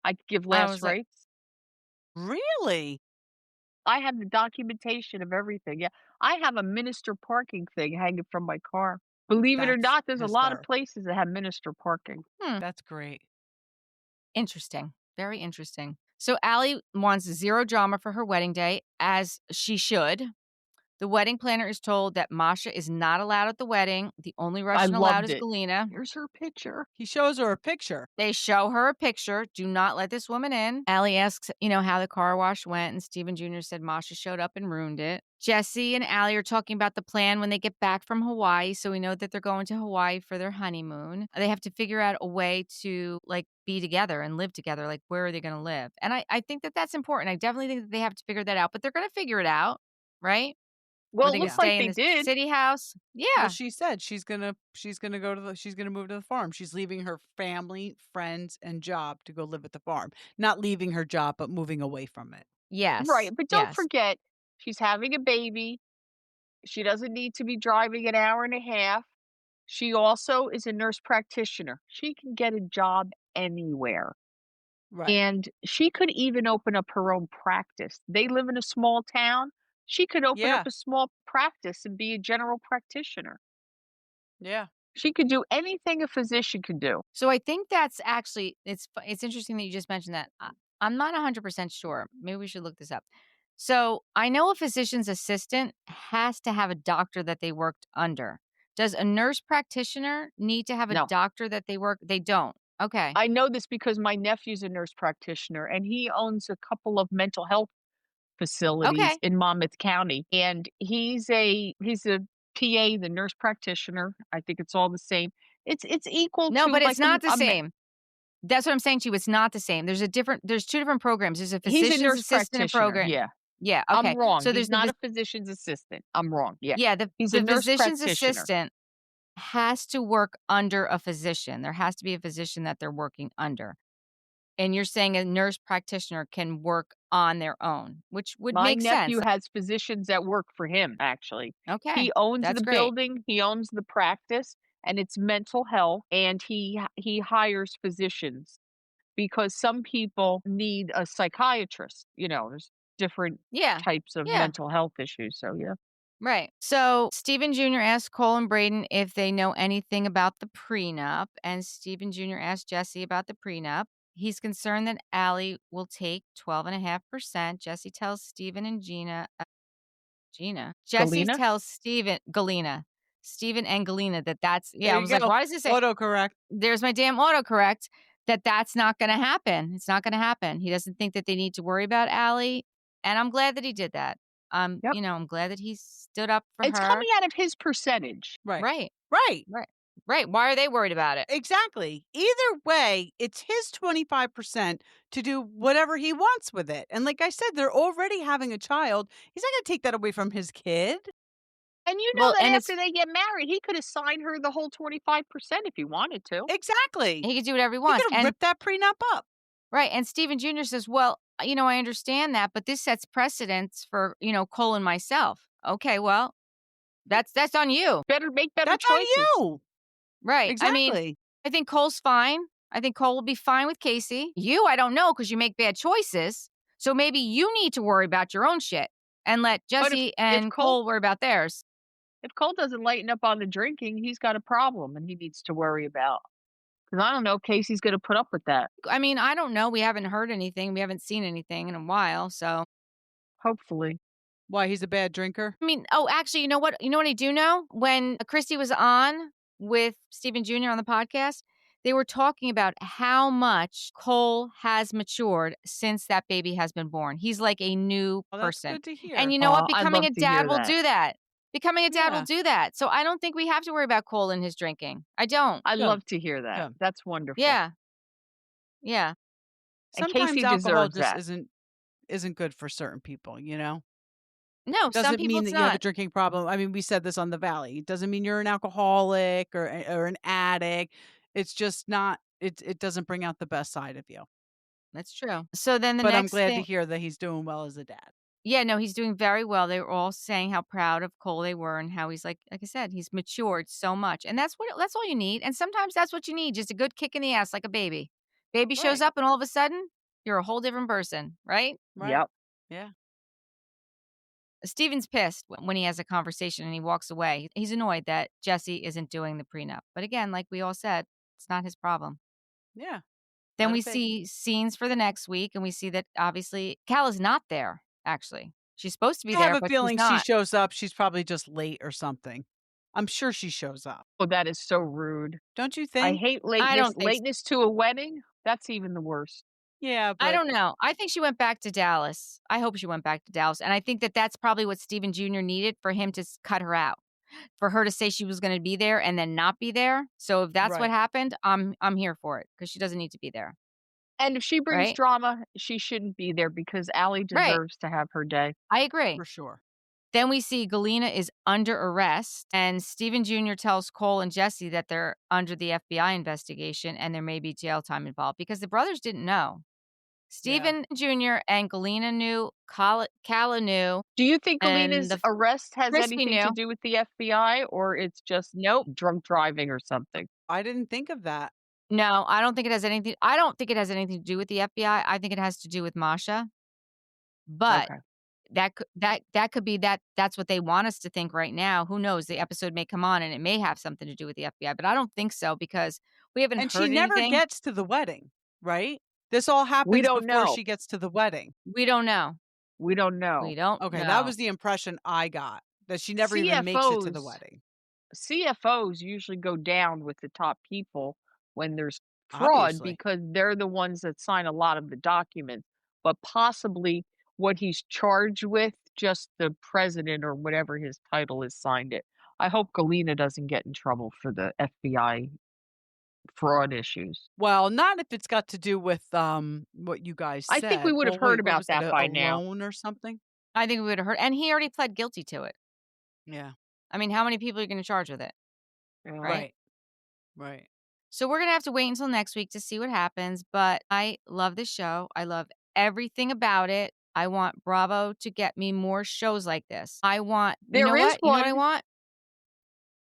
I could give I last was like, rites. Really? I have the documentation of everything. Yeah. I have a minister parking thing hanging from my car. Believe it or That's not, there's a lot of hysterical. places that have minister parking. That's great. interesting. Very interesting. So Alli wants zero drama for her wedding day, as she should. The wedding planner is told that Masha is not allowed at the wedding. The only I Russian allowed loved is it. Galyna. Here's her picture. He shows her a picture. They show her a picture. Do not let this woman in. Alli asks, how the car wash went, and Steven Jr. said Masha showed up and ruined it. Jesse and Alli are talking about the plan when they get back from Hawaii, so we know that they're going to Hawaii for their honeymoon. They have to figure out a way to, be together and live together. Like, where are they going to live? And I think that that's important. I definitely think that they have to figure that out, but they're going to figure it out, right? Well, Are it they going to looks like stay in they the did. city house? Well, Yeah. she said she's gonna move to the farm. She's leaving her family, friends, and job to go live at the farm. Not leaving her job, but moving away from it. Yes. Right. But don't Yes. forget, She's having a baby. She doesn't need to be driving an hour and a half. She also is a nurse practitioner. She can get a job anywhere. Right. And she could even open up her own practice. They live in a small town. She could open up Yeah. a small practice and be a general practitioner. Yeah. She could do anything a physician could do. So I think that's actually it's interesting that you just mentioned that. I'm not 100% sure. Maybe we should look this up. So I know a physician's assistant has to have a doctor that they worked under. Does a nurse practitioner need to have a No. doctor that they work? They don't. Okay. I know this because my nephew's a nurse practitioner and he owns a couple of mental health facilities Okay. in Monmouth County. And he's a PA, the nurse practitioner. I think it's all the same. It's equal No, to but it's like not the same. That's what I'm saying to you. It's not the same. There's two different programs. There's a he's a physician's nurse assistant practitioner. program. Yeah. Yeah. I'm Okay. wrong. So He's there's the not a physician's assistant. I'm wrong. Yeah. yeah the He's a the nurse physician's practitioner. assistant has to work under a physician. There has to be a physician that they're working under. And you're saying a nurse practitioner can work on their own, which would My make sense. nephew has physicians that work for him, actually. Okay. He owns That's the great. building, he owns the practice, and it's mental health, and he hires physicians because some people need a psychiatrist, there's different Yeah. types of Yeah. mental health issues, so yeah. Right. So Stephen Jr. asked Cole and Braden if they know anything about the prenup, and Stephen Jr. asked Jesse about the prenup. He's concerned that Alli will take 12.5%. Jesse tells Stephen and Gina. Jesse Galyna? tells Galyna. Stephen and Galyna that's, yeah, There I you was like, go. why does it say, Autocorrect. there's my damn autocorrect, that's not going to happen. It's not going to happen. He doesn't think that they need to worry about Alli. And I'm glad that he did that. Yep. I'm glad that he stood up for It's her. coming out of his percentage. Right. Right. Right. Right. Right. Why are they worried about it? Exactly. Either way, it's his 25% to do whatever he wants with it. And like I said, they're already having a child. He's not going to take that away from his kid. And you know Well, that and after they get married, he could assign her the whole 25% if he wanted to. Exactly. he can do whatever he He wants. could have And ripped that prenup up. right. And Stephen Jr. says, well, I understand that, but this sets precedence for, Cole and myself. Okay, well, that's on you. Better make better That's on choices. you. Right. I mean, Exactly. I think Cole's fine. I think Cole will be fine with Casey. You, I don't know, because you make bad choices. So maybe you need to worry about your own shit and let But if Jesse if and Cole Cole worry about theirs. if Cole doesn't lighten up on the drinking, he's got a problem and he needs to worry about. Because I don't know if Casey's gonna put up with that. I mean, I don't know. We haven't heard anything. We haven't seen anything in a while. So, Hopefully. Why, he's a bad drinker? I mean, oh, actually, you know what? You know what I do know? When Christy was on with Stephen Jr. on the podcast, they were talking about how much Cole has matured since that baby has been born. He's like a new Well, that's person. good to hear. And you know what? Aw, I'd Becoming love a to dad hear will that. do that. Becoming a dad will Yeah. do that. So I don't think we have to worry about Cole and his drinking. I don't. I'd Good. love to hear that. Good. That's wonderful. Yeah. Yeah. And Sometimes Casey alcohol deserves just that. isn't good for certain people, you know? No, some Doesn't people mean it's that you have a not. drinking problem. I mean, we said this on the Valley. It doesn't mean you're an alcoholic or an addict. It's just not it doesn't bring out the best side of you. That's true. So then the But I'm next glad to thing. hear that he's doing well as a dad. Yeah, no, he's doing very well. They were all saying how proud of Cole they were and how he's like I said, he's matured so much. And that's all you need. And sometimes that's what you need, just a good kick in the ass like a baby. Baby shows Right. up and all of a sudden, you're a whole different person, right? Right. Yep. Yeah. Steven's pissed when he has a conversation and he walks away. He's annoyed that Jesse isn't doing the prenup. But again, like we all said, it's not his problem. Yeah. Then Let we it be. see scenes for the next week and we see that obviously Kalah's not there, actually. She's supposed to be I have there, a but she's feeling she not. shows up. She's probably just late or something. I'm sure she shows up. Oh, that is so rude. Don't you I think? hate I lateness. don't think so. Lateness to a wedding? That's even the worst. Yeah, I but don't know. I think she went back to Dallas. I hope she went back to Dallas. And I think that that's probably what Stephen Jr. needed for him to cut her out, for her to say she was going to be there and then not be there. So if that's what Right. happened, I'm here for it because she doesn't need to be there. And if she brings Right? drama, she shouldn't be there because Alli Right. deserves to have her day. I agree. for sure. Then we see Galyna is under arrest, and Stephen Jr. tells Cole and Jesse that they're under the FBI investigation and there may be jail time involved because the brothers didn't know. Stephen Jr. and Galyna knew, Kalah knew, Do you think and Galena's arrest has Christy anything to knew. do with the FBI, or it's just Nope. drunk driving or something? I didn't think of that. No, I don't think it has anything to do with the FBI. I think it has to do with Masha. But Okay. that could be that's what they want us to think right now. Who knows? The episode may come on and it may have something to do with the FBI, but I don't think so because we haven't And she heard never anything. gets to the wedding, right? This all We happens don't before know. she gets to the wedding. We don't know. We don't know. We don't Okay, know. that was the impression I got, that she never even makes it to the wedding. CFOs usually go down with the top people when there's fraud Obviously. because they're the ones that sign a lot of the documents. But possibly what he's charged with, just the president or whatever his title is signed it. I hope Galyna doesn't get in trouble for the FBI fraud issues. Well, not if it's got to do with what you guys I said. think we would have Well, heard wait, what about was that it, by a now. loan or something? I think we would have heard, and he already pled guilty to it. Yeah. I mean, how many people are you going to charge with it? Right? Right. So we're going to have to wait until next week to see what happens, but I love this show. I love everything about it. I want Bravo to get me more shows like this. I want, you know what? You know what I want?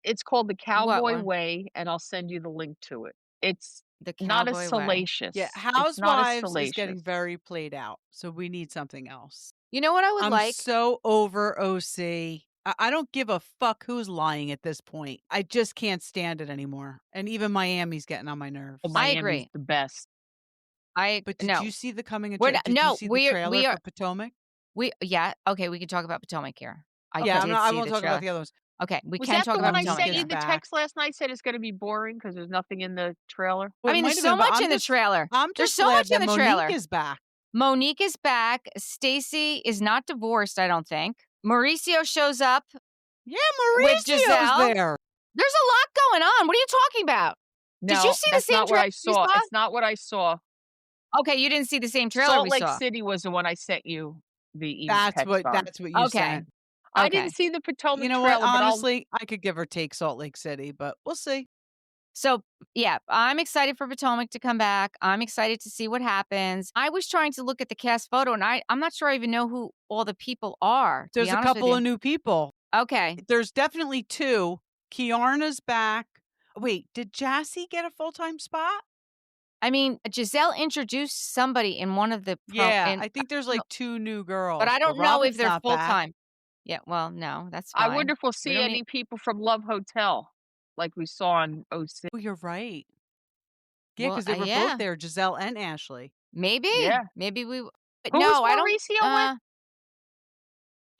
It's called The What Cowboy one? Way, and I'll send you the link to it. It's The not as Cowboy Way. salacious. Yeah, It's not as Housewives is getting salacious. very played out, so we need something else. You know what I would I'm like? so over OC. I don't give a fuck who's lying at this point. I just can't stand it anymore. And even Miami's getting on my nerves. Well, I Miami's agree. the best. But did no. you see the coming? We're Did not- you no, see the we are- trailer we are- for Potomac? Okay, we can talk about Potomac here. I Yeah, did I see won't the talk trailer. about the other ones. Okay, we Was can that talk the about one I Monique Potomac sent is you the back. text last night? Said it's going to be boring because there's nothing in the trailer. Well, I mean, it there's might so have been, but much I'm in the just- trailer. I'm There's just so glad much in that the trailer. Monique is back. Monique is back. Stacy is not divorced, I don't think. Mauricio shows up. Yeah, With Mauricio's Giselle? there. There's a lot going on. What are you talking about? No, Did you see the that's same not what trailer I we saw. saw? It's not what I saw. Okay, you didn't see the same trailer Salt we Lake saw. City was the one I sent you the That's text what on. you Okay. sent. I Okay. didn't see the Potomac You know trailer, what? but Honestly, I could give or take Salt Lake City, but we'll see. So, yeah, I'm excited for Potomac to come back. I'm excited to see what happens. I was trying to look at the cast photo, and I'm not sure I even know who all the people are. There's a couple of new people. Okay. There's definitely two. Kiarna's back. Wait, did Jassy get a full-time spot? I mean, Giselle introduced somebody in one of the I think there's like two new girls. but I don't know if Robin's they're not back. full-time. Yeah, well, no, that's I fine. wonder if we'll We see don't any need- people from Love Hotel like we saw on OC. Oh, you're right. Yeah, Well, because they were yeah. both there, Giselle and Ashley. Maybe. Yeah. Maybe we. But Who no, was I don't. Mauricio with?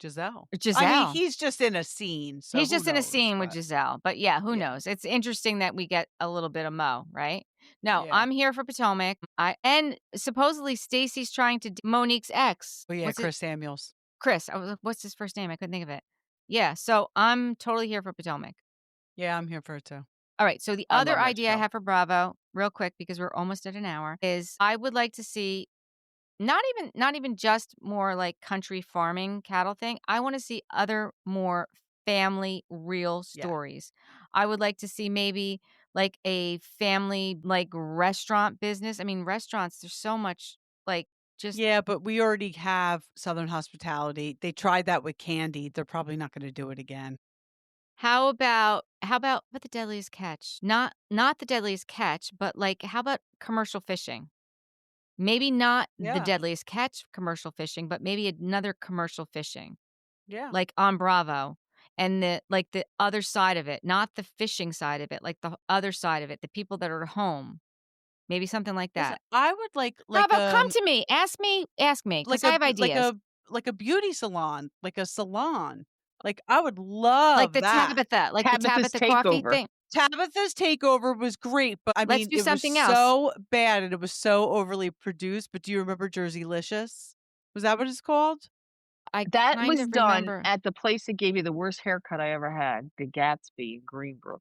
Giselle. Giselle. I mean, he's just in a scene. So He's who just in a knows, scene with but- Giselle. But yeah, who Yeah. knows? It's interesting that we get a little bit of Mo, right? No, Yeah. I'm here for Potomac. And supposedly Stacy's trying to Monique's ex. Oh, yeah, What's Chris Samuels. Chris. I was like, what's his first name? I couldn't think of it. Yeah, so I'm totally here for Potomac. Yeah, I'm here for it too. All right, so the I other love that idea I show. have for Bravo, real quick, because we're almost at an hour, is I would like to see not even just more like country farming cattle thing. I want to see other more family real Yeah. stories. I would like to see maybe like a family like restaurant business. I mean, restaurants, there's so much like just Yeah, but we already have Southern Hospitality. They tried that with Candy. They're probably not going to do it again. How about but the deadliest catch? Not the deadliest catch, but like how about commercial fishing? Maybe not the Yeah. deadliest catch commercial fishing, but maybe another commercial fishing, Yeah. like on Bravo, and the other side of it, not the fishing side of it, like the other side of it, the people that are at home, maybe something like Listen, that. I would like Bravo, come to me, ask me, because I have ideas. like a beauty salon, like a salon. Like I would love Like the that. Tabitha, like Tabitha's the Tabitha coffee Takeover. thing. Tabitha's takeover was great, but I Let's mean, do it something was else. so bad and it was so overly produced. But do you remember Jerseylicious? Was that what it's called? I That kind was of done remember. at the place that gave me the worst haircut I ever had, the Gatsby in Greenbrook.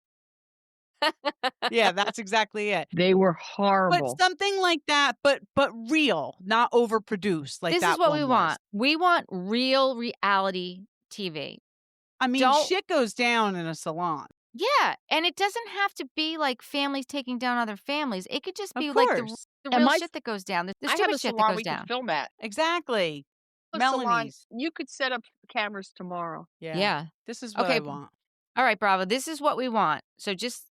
Yeah, that's exactly it. They were horrible. But something like that, but real, not overproduced. Like This that is what one we was. want. We want real reality TV. I mean, Don't- shit goes down in a salon. Yeah, and it doesn't have to be like families taking down other families. It could just Of be like course. the And real my shit that goes down, the I have stupid a shit that salon goes we could down. film at. Exactly. A salon, Melanie's. you could set up cameras tomorrow. Yeah. Yeah. This is what Okay. I want. All right, Bravo. This is what we want. So just,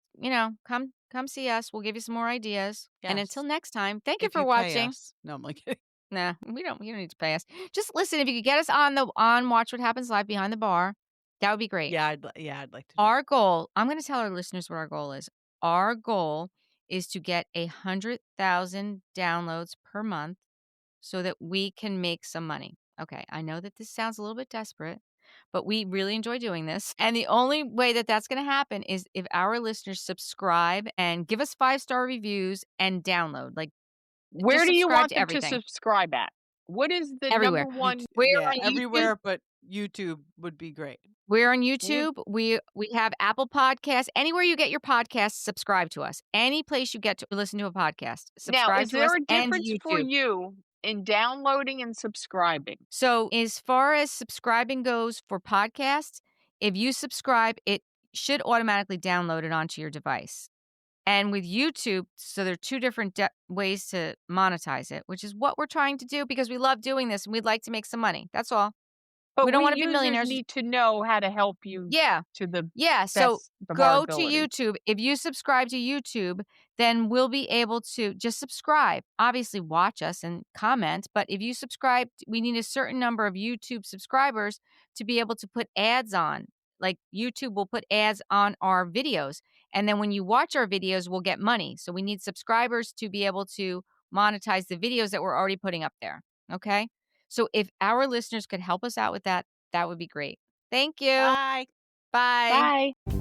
come see us. We'll give you some more ideas. And until Yes. next time, thank you If for you pay watching. us. No, I'm like, Nah, we don't you don't need to pay us. Just listen, if you could get us on Watch What Happens Live Behind the Bar, that would be great. yeah, I'd like to do Our goal, I'm gonna tell our listeners what our goal is. Our goal is to get 100,000 downloads per month so that we can make some money. Okay, I know that this sounds a little bit desperate, but we really enjoy doing this. And the only way that that's going to happen is if our listeners subscribe and give us 5-star reviews and download. Like, Where just do you subscribe want to them to everything. What is the number Everywhere. one? We're yeah, on YouTube. everywhere but YouTube would be great. We're on Would- YouTube. We have Apple Podcasts. Anywhere you get your podcasts, subscribe to us. Any place you get to listen to a podcast, Now, subscribe is to us there a and difference for YouTube. you in downloading and subscribing? So, as far as subscribing goes for podcasts, if you subscribe, it should automatically download it onto your device. And with YouTube, so there are two different ways to monetize it, which is what we're trying to do because we love doing this and we'd like to make some money. That's all. But We don't we want to be users millionaires. need to know how to help you Yeah. to the Yeah, so best of our go to ability. YouTube. If you subscribe to YouTube, then we'll be able to just subscribe. Obviously, watch us and comment, but if you subscribe, we need a certain number of YouTube subscribers to be able to put ads on. Like YouTube will put ads on our videos, and then when you watch our videos, we'll get money. So we need subscribers to be able to monetize the videos that we're already putting up there, okay? So if our listeners could help us out with that, that would be great. Thank you. Bye. Bye. Bye.